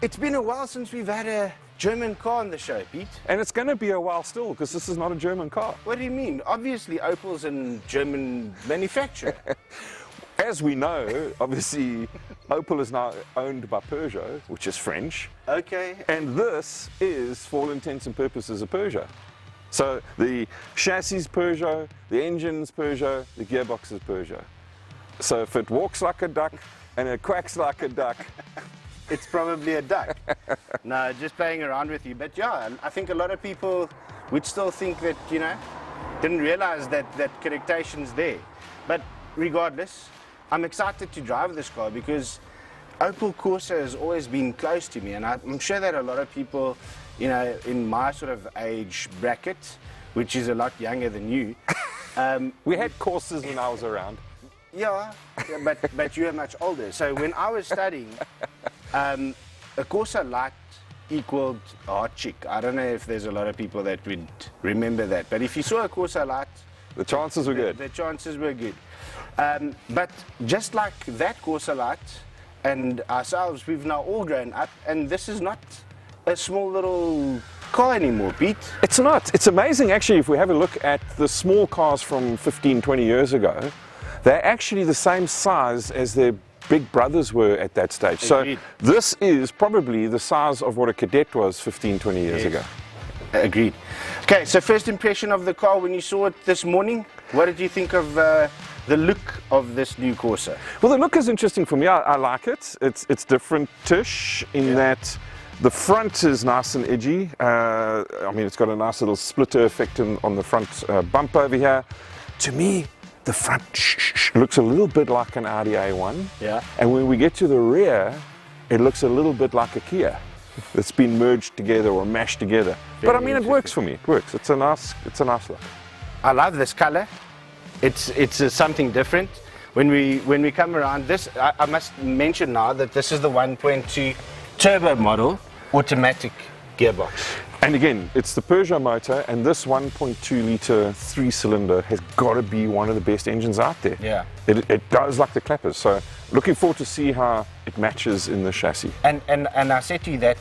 [SPEAKER 1] It's been a while since we've had a German car on the show, Pete.
[SPEAKER 2] And it's going to be a while still, because this is not a German car.
[SPEAKER 1] What do you mean? Obviously, Opel's a German manufacturer.
[SPEAKER 2] As we know, obviously, Opel is now owned by Peugeot, which is French.
[SPEAKER 1] Okay.
[SPEAKER 2] And this is, for all intents and purposes, a Peugeot. So the chassis is Peugeot, the engine's Peugeot, the gearbox is Peugeot. So if it walks like a duck and it quacks like a duck,
[SPEAKER 1] it's probably a duck. No, just playing around with you. But yeah, I think a lot of people would still think that, you know, didn't realize that connectation's there. But regardless, I'm excited to drive this car because Opel Corsa has always been close to me, and I'm sure that a lot of people, you know, in my sort of age bracket, which is a lot younger than you.
[SPEAKER 2] We had Corsas when I was around.
[SPEAKER 1] Yeah, but you're much older. So when I was studying, a Corsa Light equaled a hot chick. I don't know if there's a lot of people that would remember that, but if you saw a Corsa Light,
[SPEAKER 2] the chances were good.
[SPEAKER 1] The chances were good. But just like that Corsa Light and ourselves, we've now all grown up, and this is not a small little car anymore, Pete.
[SPEAKER 2] It's not. It's amazing, actually, if we have a look at the small cars from 15, 20 years ago, they're actually the same size as their big brothers were at that stage.
[SPEAKER 1] Agreed.
[SPEAKER 2] So this is probably the size of what a Cadet was 15, 20 years ago.
[SPEAKER 1] Agreed. Okay, so first impression of the car when you saw it this morning, what did you think of the look of this new Corsa?
[SPEAKER 2] Well, the look is interesting for me. I like it. It's different-ish in that the front is nice and edgy. I mean, it's got a nice little splitter effect on the front bumper over here. To me, the front looks a little bit like an Audi A1.
[SPEAKER 1] Yeah.
[SPEAKER 2] And when we get to the rear, it looks a little bit like a Kia. It's been merged together or mashed together. But I mean, it works for me. It works. It's a nice look.
[SPEAKER 1] I love this color. It's something different. When we come around this, I must mention now that this is the 1.2 turbo model, automatic gearbox.
[SPEAKER 2] And again, it's the Peugeot motor, and this 1.2 litre 3-cylinder has got to be one of the best engines out there.
[SPEAKER 1] Yeah.
[SPEAKER 2] It does like the clappers. So looking forward to see how it matches in the chassis.
[SPEAKER 1] And I said to you that,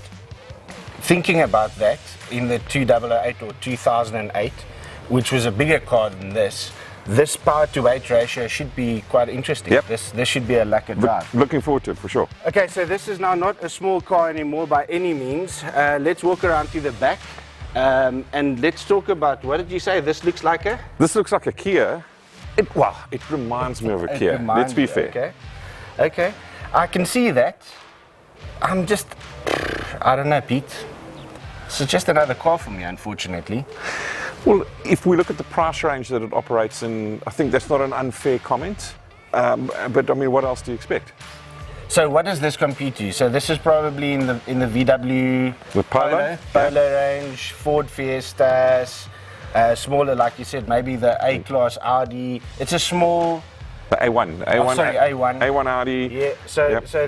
[SPEAKER 1] thinking about that in the 2008 or 2008, which was a bigger car than this power to weight ratio should be quite interesting.
[SPEAKER 2] Yep.
[SPEAKER 1] This should be a lacquer drive.
[SPEAKER 2] Looking forward to it for sure.
[SPEAKER 1] Okay, so this is now not a small car anymore by any means. Let's walk around to the back and let's talk about, what did you say? This looks like a?
[SPEAKER 2] This looks like a Kia. It reminds me of a Kia. Let's be fair.
[SPEAKER 1] Okay, I can see that. I don't know, Pete. It's just another car for me, unfortunately.
[SPEAKER 2] Well, if we look at the price range that it operates in, I think that's not an unfair comment. But I mean, what else do you expect?
[SPEAKER 1] So what does this compete to? So this is probably in the VW
[SPEAKER 2] With Polo
[SPEAKER 1] range, Ford Fiestas, smaller, like you said, maybe the A-Class Audi. It's a small...
[SPEAKER 2] The A1.
[SPEAKER 1] A1.
[SPEAKER 2] A1 Audi.
[SPEAKER 1] Yeah, so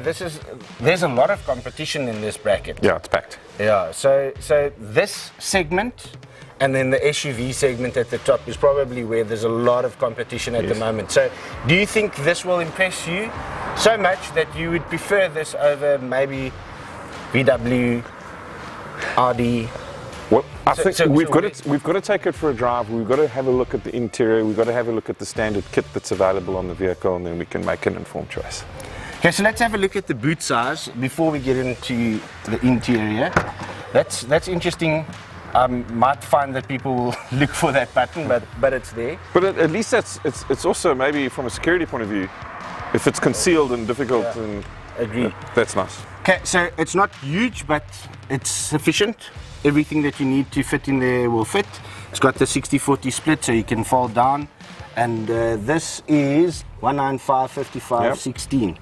[SPEAKER 1] there's a lot of competition in this bracket.
[SPEAKER 2] Yeah, it's packed.
[SPEAKER 1] Yeah, so this segment and then the SUV segment at the top is probably where there's a lot of competition at the moment. So do you think this will impress you so much that you would prefer this over maybe VW, Audi?
[SPEAKER 2] Well, I think we've got to take it for a drive. We've got to have a look at the interior. We've got to have a look at the standard kit that's available on the vehicle, and then we can make an informed choice.
[SPEAKER 1] Okay, so let's have a look at the boot size before we get into the interior. That's interesting. Might find that people will look for that button, but it's there.
[SPEAKER 2] But at least it's also maybe from a security point of view, if it's concealed and difficult, then
[SPEAKER 1] Agree.
[SPEAKER 2] That's nice.
[SPEAKER 1] Okay, so it's not huge, but it's sufficient. Everything that you need to fit in there will fit. It's got the 60-40 split, so you can fold down. And this is 195, 55, 16.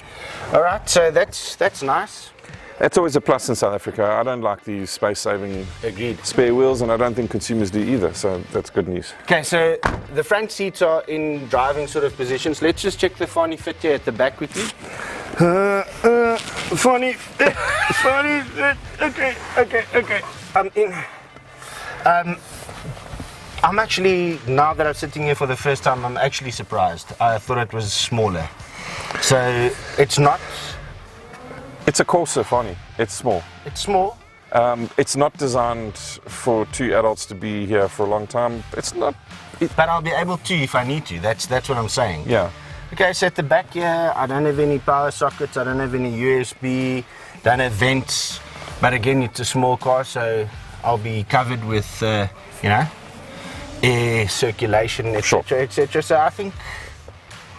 [SPEAKER 1] All right, so that's nice.
[SPEAKER 2] That's always a plus in South Africa. I don't like these space-saving spare wheels, and I don't think consumers do either, so that's good news.
[SPEAKER 1] Okay, so the front seats are in driving sort of positions. Let's just check the Fani fit here at the back quickly. Fani fit, okay. I'm in. I'm actually, now that I'm sitting here for the first time, I'm actually surprised. I thought it was smaller. So it's not...
[SPEAKER 2] It's a Corsa, Fani. It's small.
[SPEAKER 1] It's small.
[SPEAKER 2] It's not designed for two adults to be here for a long time. It's not...
[SPEAKER 1] But I'll be able to if I need to. That's what I'm saying.
[SPEAKER 2] Yeah.
[SPEAKER 1] Okay, so at the back here, I don't have any power sockets. I don't have any USB. Don't have vents. But again, it's a small car, so I'll be covered with, air circulation, etc., etc. So I think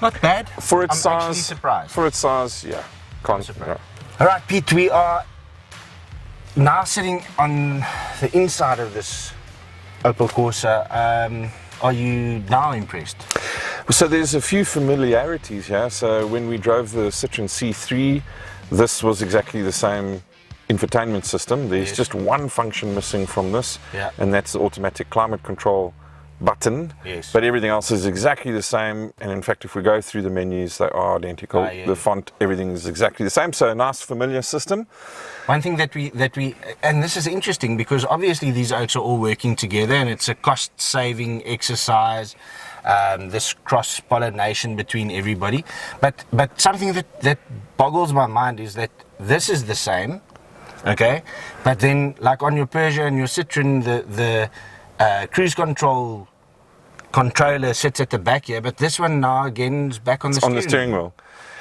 [SPEAKER 1] Not bad.
[SPEAKER 2] For its
[SPEAKER 1] I'm actually
[SPEAKER 2] size,
[SPEAKER 1] surprised.
[SPEAKER 2] for its size, yeah, can't. Yeah.
[SPEAKER 1] All right, Pete, we are now sitting on the inside of this Opel Corsa. Are you now impressed?
[SPEAKER 2] So there's a few familiarities here. So when we drove the Citroen C3, this was exactly the same infotainment system. There's just one function missing from this, and that's the automatic climate control button.
[SPEAKER 1] Yes.
[SPEAKER 2] But everything else is exactly the same, and in fact if we go through the menus, they are identical. The font, everything is exactly the same, so a nice familiar system.
[SPEAKER 1] One thing that we and this is interesting because obviously these oaks are all working together and it's a cost saving exercise, this cross pollination between everybody, but something that boggles my mind is that this is the same, okay, but then like on your Peugeot and your Citroen, the cruise control controller sits at the back here, but this one now again is back on the steering wheel.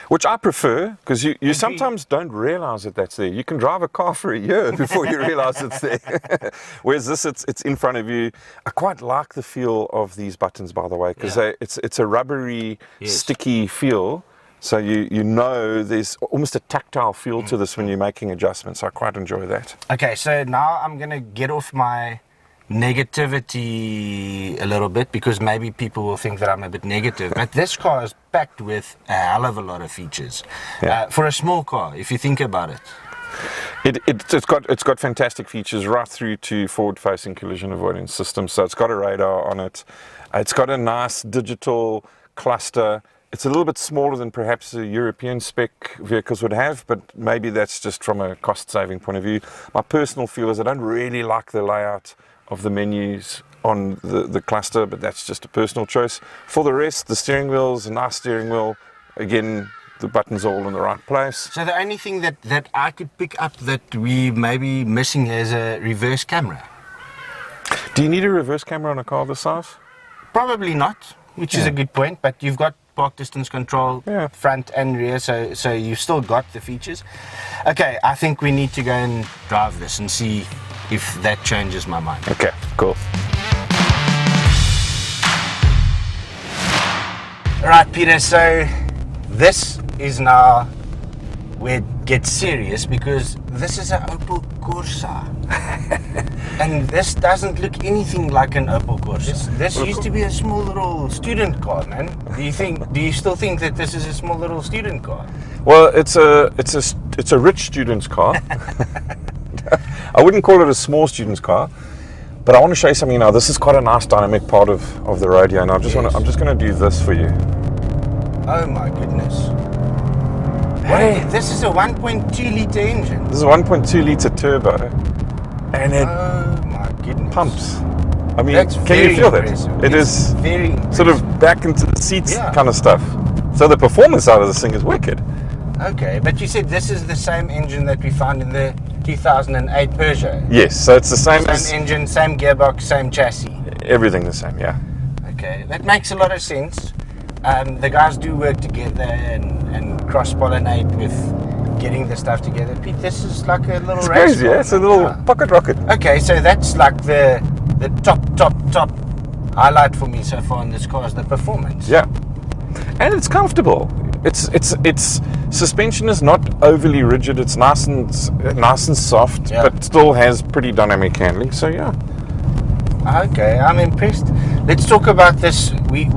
[SPEAKER 2] Which I prefer, because you sometimes don't realize that that's there. You can drive a car for a year before you realize it's there. Whereas this, it's in front of you. I quite like the feel of these buttons, by the way, because it's a rubbery, sticky feel. So you know there's almost a tactile feel to this when you're making adjustments. I quite enjoy that.
[SPEAKER 1] Okay, so now I'm going to get off my negativity a little bit because maybe people will think that I'm a bit negative, but this car is packed with a hell of a lot of features for a small car, if you think about it.
[SPEAKER 2] It's got fantastic features right through to forward-facing collision avoidance system. So it's got a radar on it. It's got a nice digital cluster. It's a little bit smaller than perhaps a European spec vehicles would have, but maybe that's just from a cost-saving point of view. My personal feel is I don't really like the layout of the menus on the cluster, but that's just a personal choice. For the rest, the steering wheel's a nice steering wheel. Again, the buttons are all in the right place.
[SPEAKER 1] So the only thing that I could pick up that we may be missing is a reverse camera.
[SPEAKER 2] Do you need a reverse camera on a car this size?
[SPEAKER 1] Probably not, which is a good point, but you've got park distance control, front and rear, so you've still got the features. Okay, I think we need to go and drive this and see if that changes my mind.
[SPEAKER 2] Okay, cool.
[SPEAKER 1] All right, Peter, so this is now where it gets serious because this is an Opel Corsa. And this doesn't look anything like an Opel Corsa. This used to be a small little student car, man. Do you still think that this is a small little student car?
[SPEAKER 2] Well, it's a rich student's car. I wouldn't call it a small student's car, but I want to show you something now. This is quite a nice dynamic part of the radio, and I'm just going to do this for you.
[SPEAKER 1] Oh my goodness! Hey, this is a 1.2 litre engine.
[SPEAKER 2] This is a 1.2 litre turbo, and it
[SPEAKER 1] my goodness
[SPEAKER 2] pumps. I mean,
[SPEAKER 1] That's
[SPEAKER 2] can you feel that? It is
[SPEAKER 1] very impressive.
[SPEAKER 2] sort of back into the seats kind of stuff. So the performance out of this thing is wicked.
[SPEAKER 1] Okay, but you said this is the same engine that we found in the 2008 Peugeot.
[SPEAKER 2] Yes, so it's the same
[SPEAKER 1] engine, same gearbox, same chassis.
[SPEAKER 2] Everything the same, yeah.
[SPEAKER 1] Okay, that makes a lot of sense. The guys do work together and cross-pollinate with getting the stuff together. Pete, this is like a little race.
[SPEAKER 2] Crazy, yeah? It's a little pocket rocket.
[SPEAKER 1] Okay, so that's like the top highlight for me so far in this car is the performance.
[SPEAKER 2] Yeah, and it's comfortable. It's suspension is not overly rigid. It's nice and soft, but still has pretty dynamic handling. So yeah.
[SPEAKER 1] Okay, I'm impressed. Let's talk about this. We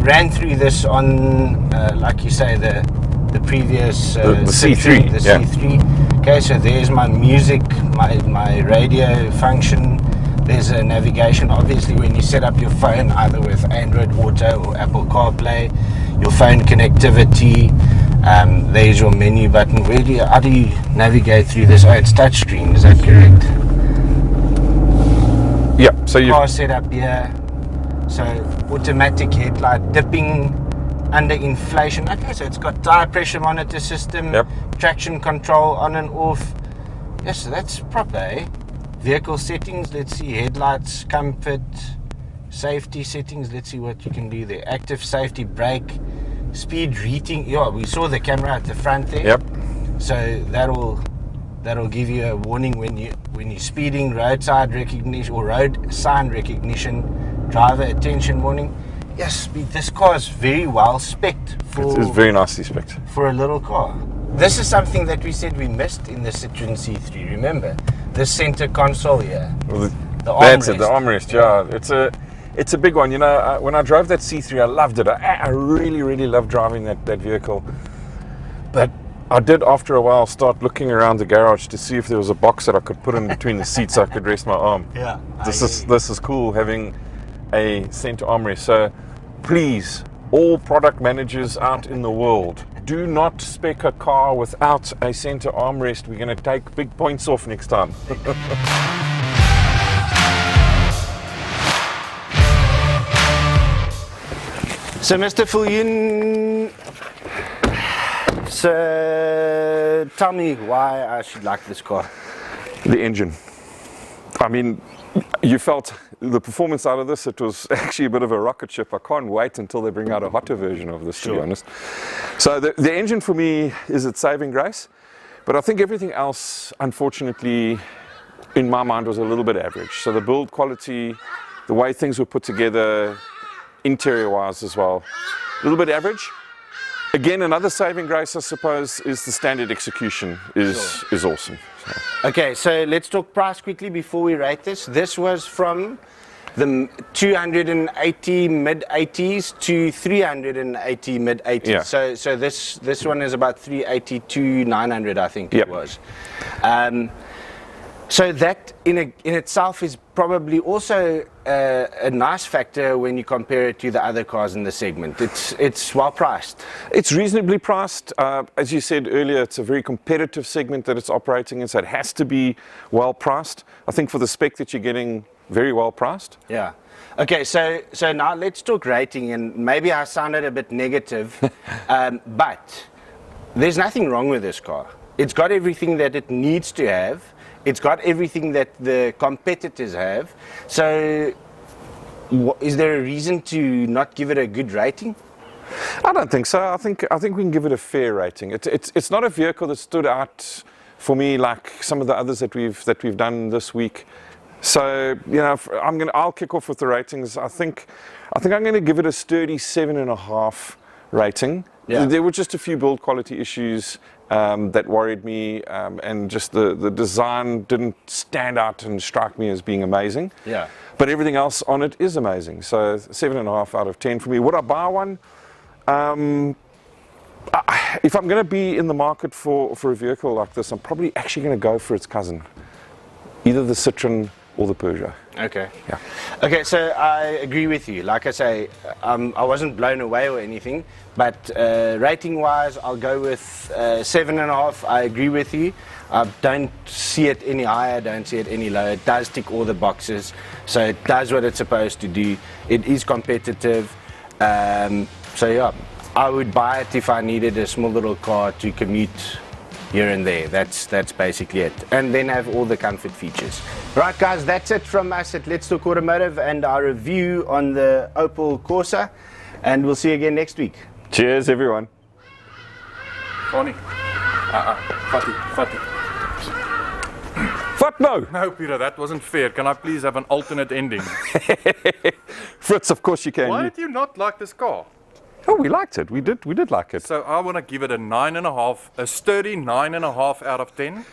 [SPEAKER 1] ran through this on, like you say, the previous
[SPEAKER 2] the C3.
[SPEAKER 1] The C3. Okay, so there's my music, my radio function. There's a navigation. Obviously, when you set up your phone, either with Android Auto or Apple CarPlay, your phone connectivity. There's your menu button. How do you navigate through this? Oh, it's touchscreen. Is that correct?
[SPEAKER 2] Yeah. So you
[SPEAKER 1] car setup here. So automatic headlight dipping under inflation. Okay, so it's got tire pressure monitor system, traction control on and off. Yes, so that's proper, eh? Vehicle settings, let's see, headlights, comfort, safety settings, let's see what you can do there. Active safety brake, speed reading. Yeah, we saw the camera at the front there.
[SPEAKER 2] Yep.
[SPEAKER 1] So that'll give you a warning when you're speeding, roadside recognition or road sign recognition, driver attention warning. yes, this car is very well spec'd
[SPEAKER 2] It is very nicely spec'd.
[SPEAKER 1] for a little car. This is something that we said we missed in the Citroen C3. Remember, the center console here.
[SPEAKER 2] Well,
[SPEAKER 1] The
[SPEAKER 2] that's it,
[SPEAKER 1] armrest.
[SPEAKER 2] the armrest, yeah. It's a big one. You know, when I drove that C3, I loved it. I really, really loved driving that vehicle. But I did, after a while, start looking around the garage to see if there was a box that I could put in between the seats so I could rest my arm.
[SPEAKER 1] Yeah.
[SPEAKER 2] This is cool, having a center armrest. So please, all product managers out in the world, do not spec a car without a center armrest. We're going to take big points off next time.
[SPEAKER 1] So, Mr. Viljoen, so tell me why I should like this car.
[SPEAKER 2] The engine. I mean, you felt the performance out of this, it was actually a bit of a rocket ship. I can't wait until they bring out a hotter version of this, to be honest. So the engine for me is its saving grace, but I think everything else, unfortunately, in my mind, was a little bit average. So the build quality, the way things were put together, interior-wise as well, a little bit average. Again, another saving grace, I suppose, is the standard execution is awesome. So.
[SPEAKER 1] Okay, so let's talk price quickly before we rate this. This was from the 280 mid-80s to 380 mid-80s.
[SPEAKER 2] Yeah.
[SPEAKER 1] So this one is about 380 to 900, I think it was. So that in itself is probably also a nice factor when you compare it to the other cars in the segment. It's well priced.
[SPEAKER 2] It's reasonably priced. As you said earlier, it's a very competitive segment that it's operating in, so it has to be well priced. I think for the spec that you're getting, very well priced.
[SPEAKER 1] Yeah. Okay, so now let's talk rating, and maybe I sounded a bit negative, but there's nothing wrong with this car. It's got everything that it needs to have. It's got everything that the competitors have. So is there a reason to not give it a good rating?
[SPEAKER 2] I don't think so. I think we can give it a fair rating. It's not a vehicle that stood out for me like some of the others that we've done this week. So, you know, I'll kick off with the ratings. I think I'm going to give it a sturdy 7.5 rating.
[SPEAKER 1] Yeah.
[SPEAKER 2] There were just a few build quality issues that worried me, and just the design didn't stand out and strike me as being amazing.
[SPEAKER 1] Yeah.
[SPEAKER 2] But everything else on it is amazing. So 7.5 out of 10 for me. Would I buy one? If I'm going to be in the market for a vehicle like this, I'm probably actually going to go for its cousin, either the Citroen or the Peugeot.
[SPEAKER 1] Okay.
[SPEAKER 2] Yeah.
[SPEAKER 1] Okay, so I agree with you. Like I say, I wasn't blown away or anything, but rating-wise, I'll go with 7.5. I agree with you. I don't see it any higher, don't see it any lower. It does tick all the boxes, so it does what it's supposed to do. It is competitive. So yeah, I would buy it if I needed a small little car to commute here and there. That's basically it. And then have all the comfort features. Right guys, that's it from us at Let's Talk Automotive and our review on the Opel Corsa. And we'll see you again next week.
[SPEAKER 2] Cheers, everyone.
[SPEAKER 4] Funny. Fatty.
[SPEAKER 2] Fuck no!
[SPEAKER 4] No, Peter, that wasn't fair. Can I please have an alternate ending?
[SPEAKER 2] Fritz, of course you can.
[SPEAKER 4] Why did you not like this car?
[SPEAKER 2] Oh, we liked it. We did like it.
[SPEAKER 4] So I want to give it a 9.5, a sturdy 9.5 out of 10,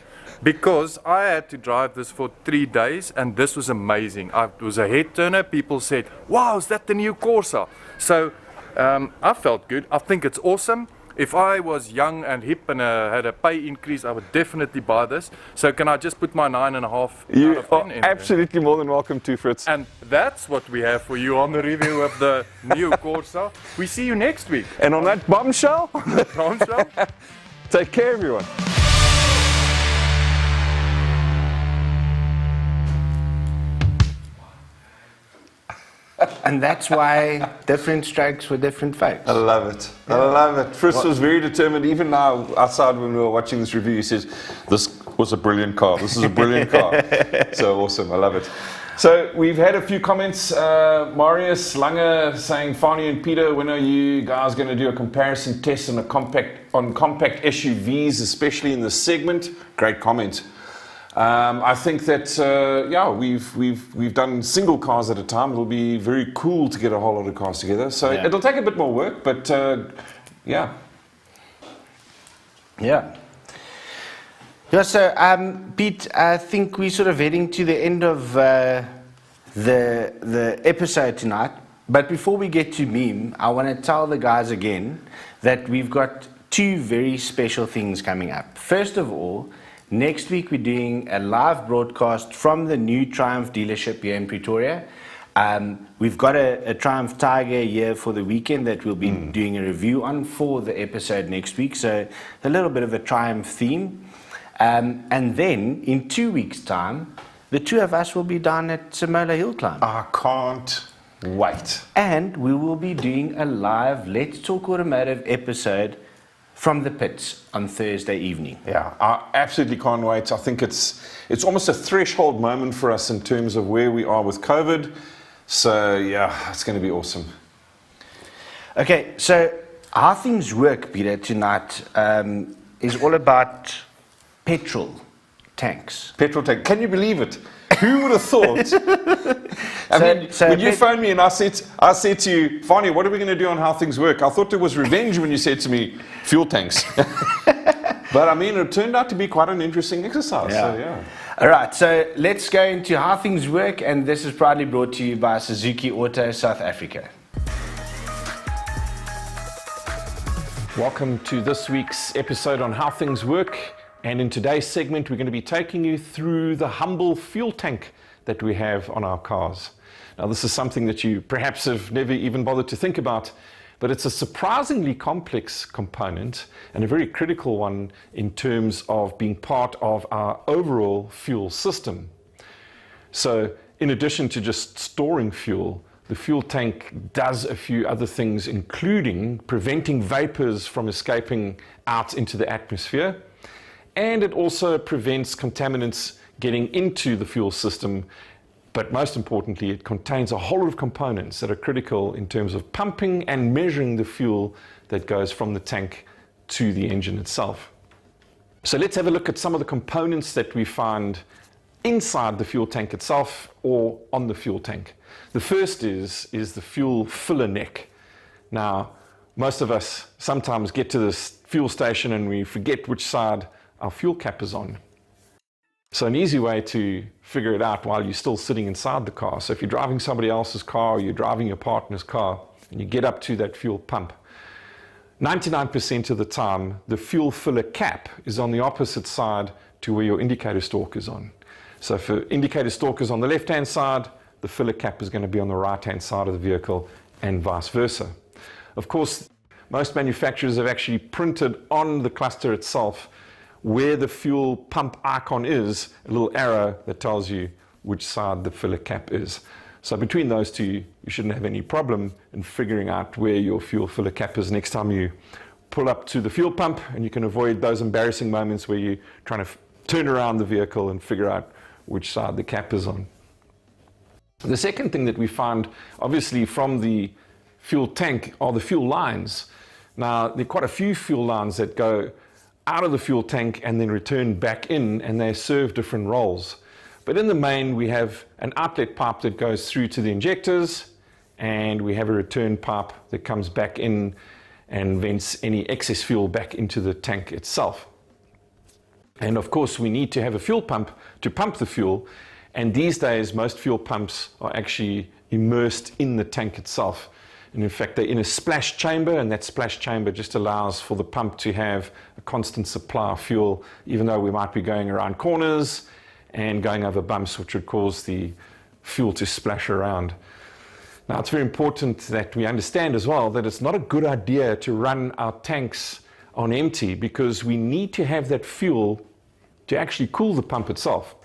[SPEAKER 4] because I had to drive this for 3 days, and this was amazing. It was a head turner. People said, "Wow, is that the new Corsa?" So I felt good. I think it's awesome. If I was young and hip and had a pay increase, I would definitely buy this. So can I just put my 9.5
[SPEAKER 2] You
[SPEAKER 4] out of 10
[SPEAKER 2] are
[SPEAKER 4] in
[SPEAKER 2] absolutely more than welcome to, Fritz.
[SPEAKER 4] And that's what we have for you on the review of the new Corsa. We see you next week.
[SPEAKER 2] And on that bombshell,
[SPEAKER 4] Bombshell.
[SPEAKER 2] take care, everyone.
[SPEAKER 1] And that's why different strokes for different folks.
[SPEAKER 2] I love it. I love it. Fritz was very determined. Even now, outside when we were watching this review, he says, "This was a brilliant car. This is a brilliant car." So awesome. I love it. So we've had a few comments. Marius Lange saying, "Fani and Peter, when are you guys going to do a comparison test on compact SUVs, especially in the segment?" Great comment. I think that we've done single cars at a time. It'll be very cool to get a whole lot of cars together. So it'll take a bit more work, but yeah.
[SPEAKER 1] Yeah. Yeah, so Pete, I think we're sort of heading to the end of the episode tonight. But before we get to meme, I want to tell the guys again that we've got two very special things coming up. First of all, next week we're doing a live broadcast from the new Triumph dealership here in Pretoria. We've got a Triumph Tiger here for the weekend that we'll be doing a review on for the episode next week. So a little bit of a Triumph theme. And then in 2 weeks' time, the two of us will be down at Simola Hill Climb.
[SPEAKER 2] I can't wait.
[SPEAKER 1] And we will be doing a live Let's Talk Automotive episode from the pits on Thursday evening.
[SPEAKER 2] Yeah, I absolutely can't wait. I think it's almost a threshold moment for us in terms of where we are with COVID. So yeah, it's going to be awesome.
[SPEAKER 1] Okay, so how things work, Peter, tonight is all about petrol tanks.
[SPEAKER 2] Petrol tank. Can you believe it? Who would have thought? When you phoned me and I said to you, Fani, what are we going to do on how things work? I thought it was revenge when you said to me, fuel tanks. But I mean, it turned out to be quite an interesting exercise.
[SPEAKER 1] Yeah.
[SPEAKER 2] So, yeah.
[SPEAKER 1] All right, so let's go into how things work, and this is proudly brought to you by Suzuki Auto South Africa.
[SPEAKER 2] Welcome to this week's episode on how things work. And in today's segment, we're going to be taking you through the humble fuel tank that we have on our cars. Now, this is something that you perhaps have never even bothered to think about, but it's a surprisingly complex component and a very critical one in terms of being part of our overall fuel system. So, in addition to just storing fuel, the fuel tank does a few other things, including preventing vapors from escaping out into the atmosphere. And it also prevents contaminants getting into the fuel system. But most importantly, it contains a whole lot of components that are critical in terms of pumping and measuring the fuel that goes from the tank to the engine itself. So let's have a look at some of the components that we find inside the fuel tank itself or on the fuel tank. The first is the fuel filler neck. Now, most of us sometimes get to this fuel station and we forget which side our fuel cap is on. So an easy way to figure it out while you're still sitting inside the car. So if you're driving somebody else's car or you're driving your partner's car and you get up to that fuel pump, 99% of the time, the fuel filler cap is on the opposite side to where your indicator stalk is on. So if the indicator stalk is on the left-hand side, the filler cap is going to be on the right-hand side of the vehicle and vice versa. Of course, most manufacturers have actually printed on the cluster itself where the fuel pump icon is, a little arrow that tells you which side the filler cap is. So between those two, you shouldn't have any problem in figuring out where your fuel filler cap is next time you pull up to the fuel pump, and you can avoid those embarrassing moments where you're trying to turn around the vehicle and figure out which side the cap is on. The second thing that we found, obviously, from the fuel tank are the fuel lines. Now, there are quite a few fuel lines that go out of the fuel tank and then return back in, and they serve different roles. But in the main, we have an outlet pipe that goes through to the injectors, and we have a return pipe that comes back in and vents any excess fuel back into the tank itself. And of course, we need to have a fuel pump to pump the fuel, and these days most fuel pumps are actually immersed in the tank itself. And in fact, they're in a splash chamber, and that splash chamber just allows for the pump to have a constant supply of fuel, even though we might be going around corners and going over bumps, which would cause the fuel to splash around. Now, it's very important that we understand as well that it's not a good idea to run our tanks on empty, because we need to have that fuel to actually cool the pump itself.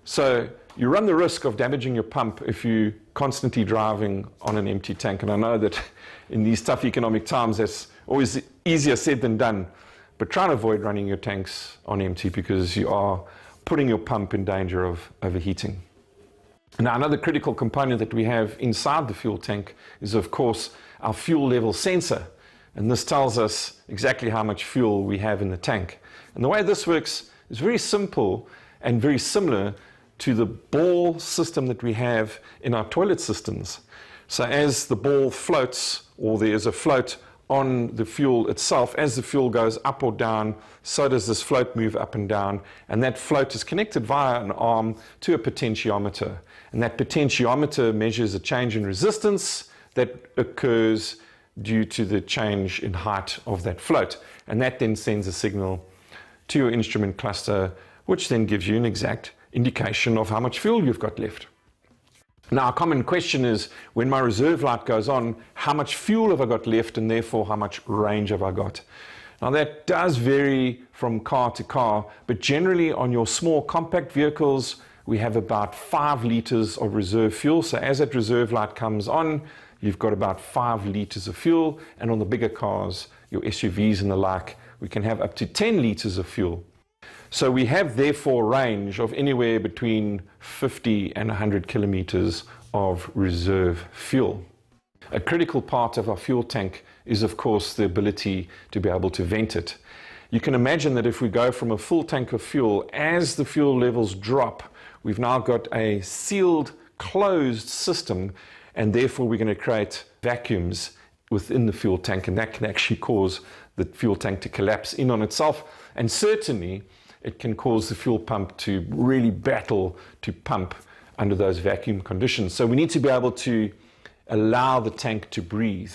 [SPEAKER 2] So you run the risk of damaging your pump if you're constantly driving on an empty tank. And I know that in these tough economic times, that's always easier said than done. But try and avoid running your tanks on empty, because you are putting your pump in danger of overheating. Now, another critical component that we have inside the fuel tank is, of course, our fuel level sensor. And this tells us exactly how much fuel we have in the tank. And the way this works is very simple.
[SPEAKER 5] and very similar to the ball system that we have in our toilet systems. So as the ball floats, or there's a float on the fuel itself, as the fuel goes up or down, so does this float move up and down, and that float is connected via an arm to a potentiometer. And that potentiometer measures a change in resistance that occurs due to the change in height of that float. And that then sends a signal to your instrument cluster, which then gives you an exact indication of how much fuel you've got left. Now, a common question is, when my reserve light goes on, how much fuel have I got left, and therefore how much range have I got? Now, that does vary from car to car, but generally on your small compact vehicles, we have about 5 liters of reserve fuel. So as that reserve light comes on, you've got about 5 liters of fuel, and on the bigger cars, your SUVs and the like, we can have up to 10 liters of fuel. So we have therefore range of anywhere between 50 and 100 kilometers of reserve fuel. A critical part of our fuel tank is, of course, the ability to be able to vent it. You can imagine that if we go from a full tank of fuel, as the fuel levels drop, we've now got a sealed, closed system, and therefore we're going to create vacuums within the fuel tank, and that can actually cause the fuel tank to collapse in on itself, and certainly it can cause the fuel pump to really battle to pump under those vacuum conditions. So we need to be able to allow the tank to breathe.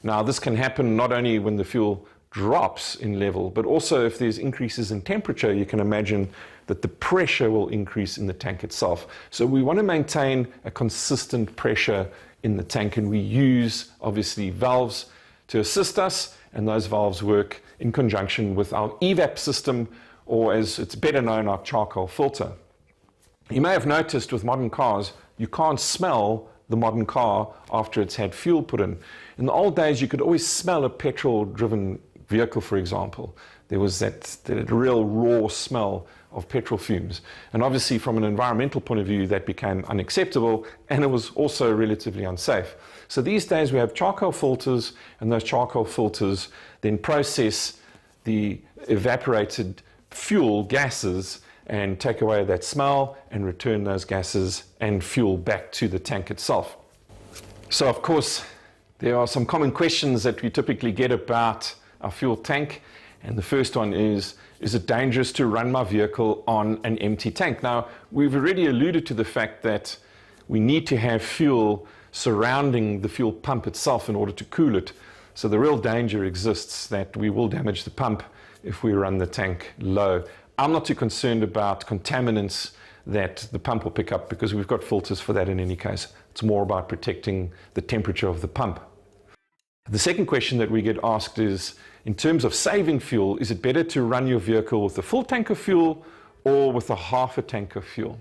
[SPEAKER 5] Now, this can happen not only when the fuel drops in level, but also if there's increases in temperature, you can imagine that the pressure will increase in the tank itself. So we want to maintain a consistent pressure in the tank, and we use, obviously, valves to assist us, and those valves work in conjunction with our evap system, or as it's better known, our charcoal filter. You may have noticed with modern cars, you can't smell the modern car after it's had fuel put in. In the old days, you could always smell a petrol-driven vehicle, for example. There was that real raw smell of petrol fumes. And obviously, from an environmental point of view, that became unacceptable, and it was also relatively unsafe. So these days, we have charcoal filters, and those charcoal filters then process the evaporated fuel gases and take away that smell and return those gases and fuel back to the tank itself. So, of course, there are some common questions that we typically get about our fuel tank, and the first one is it dangerous to run my vehicle on an empty tank? Now, we've already alluded to the fact that we need to have fuel surrounding the fuel pump itself in order to cool it. So the real danger exists that we will damage the pump if we run the tank low. I'm not too concerned about contaminants that the pump will pick up, because we've got filters for that in any case. It's more about protecting the temperature of the pump. The second question that we get asked is, in terms of saving fuel, is it better to run your vehicle with a full tank of fuel or with a half a tank of fuel?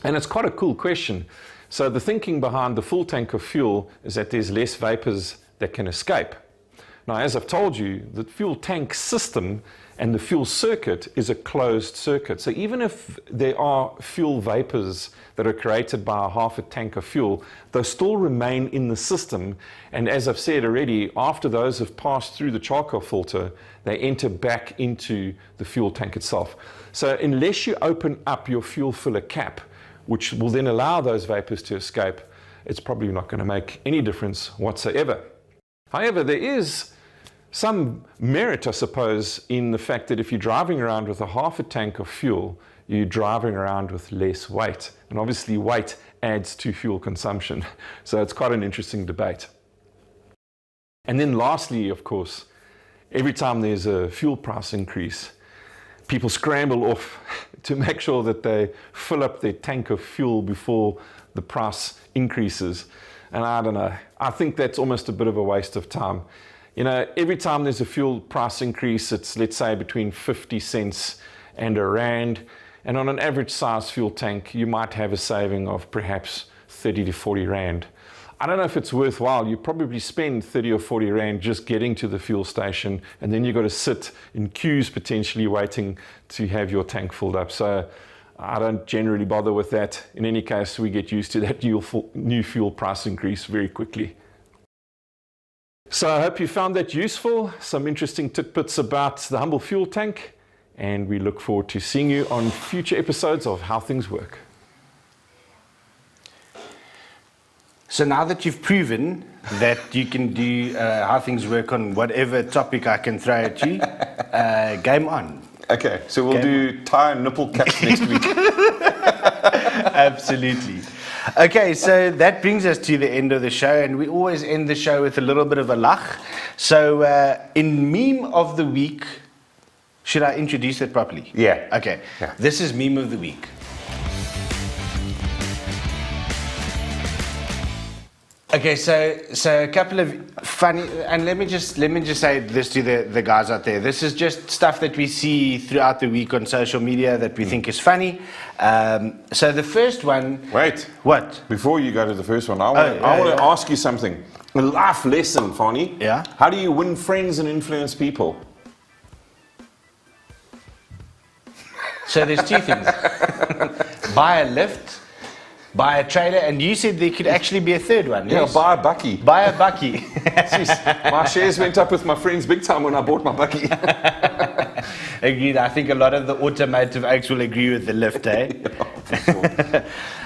[SPEAKER 5] And it's quite a cool question. So the thinking behind the full tank of fuel is that there's less vapors that can escape. Now, as I've told you, the fuel tank system and the fuel circuit is a closed circuit. So even if there are fuel vapors that are created by a half a tank of fuel, they'll still remain in the system. And as I've said already, after those have passed through the charcoal filter, they enter back into the fuel tank itself. So unless you open up your fuel filler cap, which will then allow those vapors to escape, it's probably not going to make any difference whatsoever. However, there is some merit, I suppose, in the fact that if you're driving around with a half a tank of fuel, you're driving around with less weight. And obviously weight adds to fuel consumption. So it's quite an interesting debate. And then lastly, of course, every time there's a fuel price increase, people scramble off to make sure that they fill up their tank of fuel before the price increases. And I don't know, I think that's almost a bit of a waste of time. You know, every time there's a fuel price increase, it's, let's say, between 50 cents and R1. And on an average size fuel tank, you might have a saving of perhaps 30 to 40 Rand. I don't know if it's worthwhile. You probably spend 30 or 40 Rand just getting to the fuel station, and then you've got to sit in queues potentially waiting to have your tank filled up. So I don't generally bother with that. In any case, we get used to that new fuel price increase very quickly. So I hope you found that useful. Some interesting tidbits about the humble fuel tank. and we look forward to seeing you on future episodes of How Things Work.
[SPEAKER 1] So now that you've proven that you can do How Things Work on whatever topic I can throw at you, game on.
[SPEAKER 2] Okay, so we'll do tie and nipple caps next week.
[SPEAKER 1] Absolutely. Okay, so that brings us to the end of the show, and we always end the show with a little bit of a lach. So in meme of the week, should I introduce it properly?
[SPEAKER 2] Yeah.
[SPEAKER 1] Okay.
[SPEAKER 2] Yeah.
[SPEAKER 1] This is meme of the week. Okay, so a couple of funny, and let me just say this to the guys out there. This is just stuff that we see throughout the week on social media that we think is funny. So the first one.
[SPEAKER 2] Wait.
[SPEAKER 1] What?
[SPEAKER 2] Before you go to the first one, I want to ask you something. A life lesson, Fani.
[SPEAKER 1] Yeah?
[SPEAKER 2] How do you win friends and influence people?
[SPEAKER 1] So there's two things. Buy a lift, buy a trailer, and you said there could actually be a third one.
[SPEAKER 2] Yeah,
[SPEAKER 1] Yes?
[SPEAKER 2] buy a bucky.
[SPEAKER 1] Buy a bucky.
[SPEAKER 2] Jeez, my shares went up with my friends big time when I bought my bucky.
[SPEAKER 1] Agreed. I think a lot of the automotive oaks will agree with the lift, eh?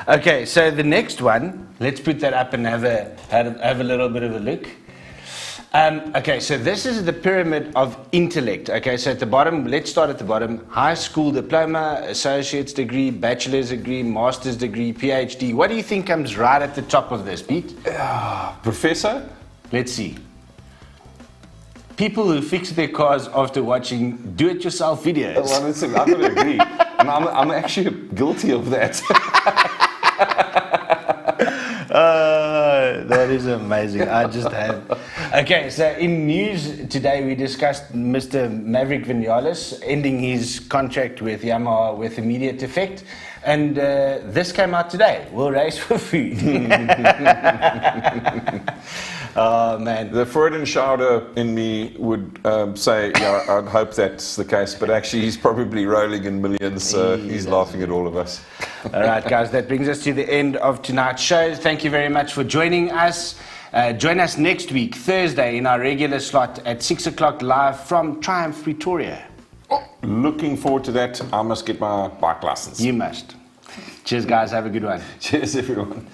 [SPEAKER 1] Okay, so the next one, let's put that up and have a little bit of a look. Okay, so this is the pyramid of intellect. Okay, so at the bottom, let's start at the bottom. High school diploma, associate's degree, bachelor's degree, master's degree, PhD. What do you think comes right at the top of this, Pete?
[SPEAKER 2] Professor?
[SPEAKER 1] Let's see. People who fix their cars after watching do-it-yourself videos.
[SPEAKER 2] Well, listen, I've got to agree. And I'm actually guilty of that.
[SPEAKER 1] That is amazing. I just have. Okay, so in news today we discussed Mr. Maverick Vinales ending his contract with Yamaha with immediate effect, and this came out today. We'll race for food. Oh man.
[SPEAKER 2] The Freudenschauder in me would say, yeah, I'd hope that's the case, but actually he's probably rolling in millions, so he's laughing at all of us.
[SPEAKER 1] All right, guys, that brings us to the end of tonight's show. Thank you very much for joining us. Join us next week, Thursday, in our regular slot at 6 o'clock live from Triumph, Pretoria.
[SPEAKER 2] Looking forward to that. I must get my bike license.
[SPEAKER 1] You must. Cheers, guys. Have a good one.
[SPEAKER 2] Cheers, everyone.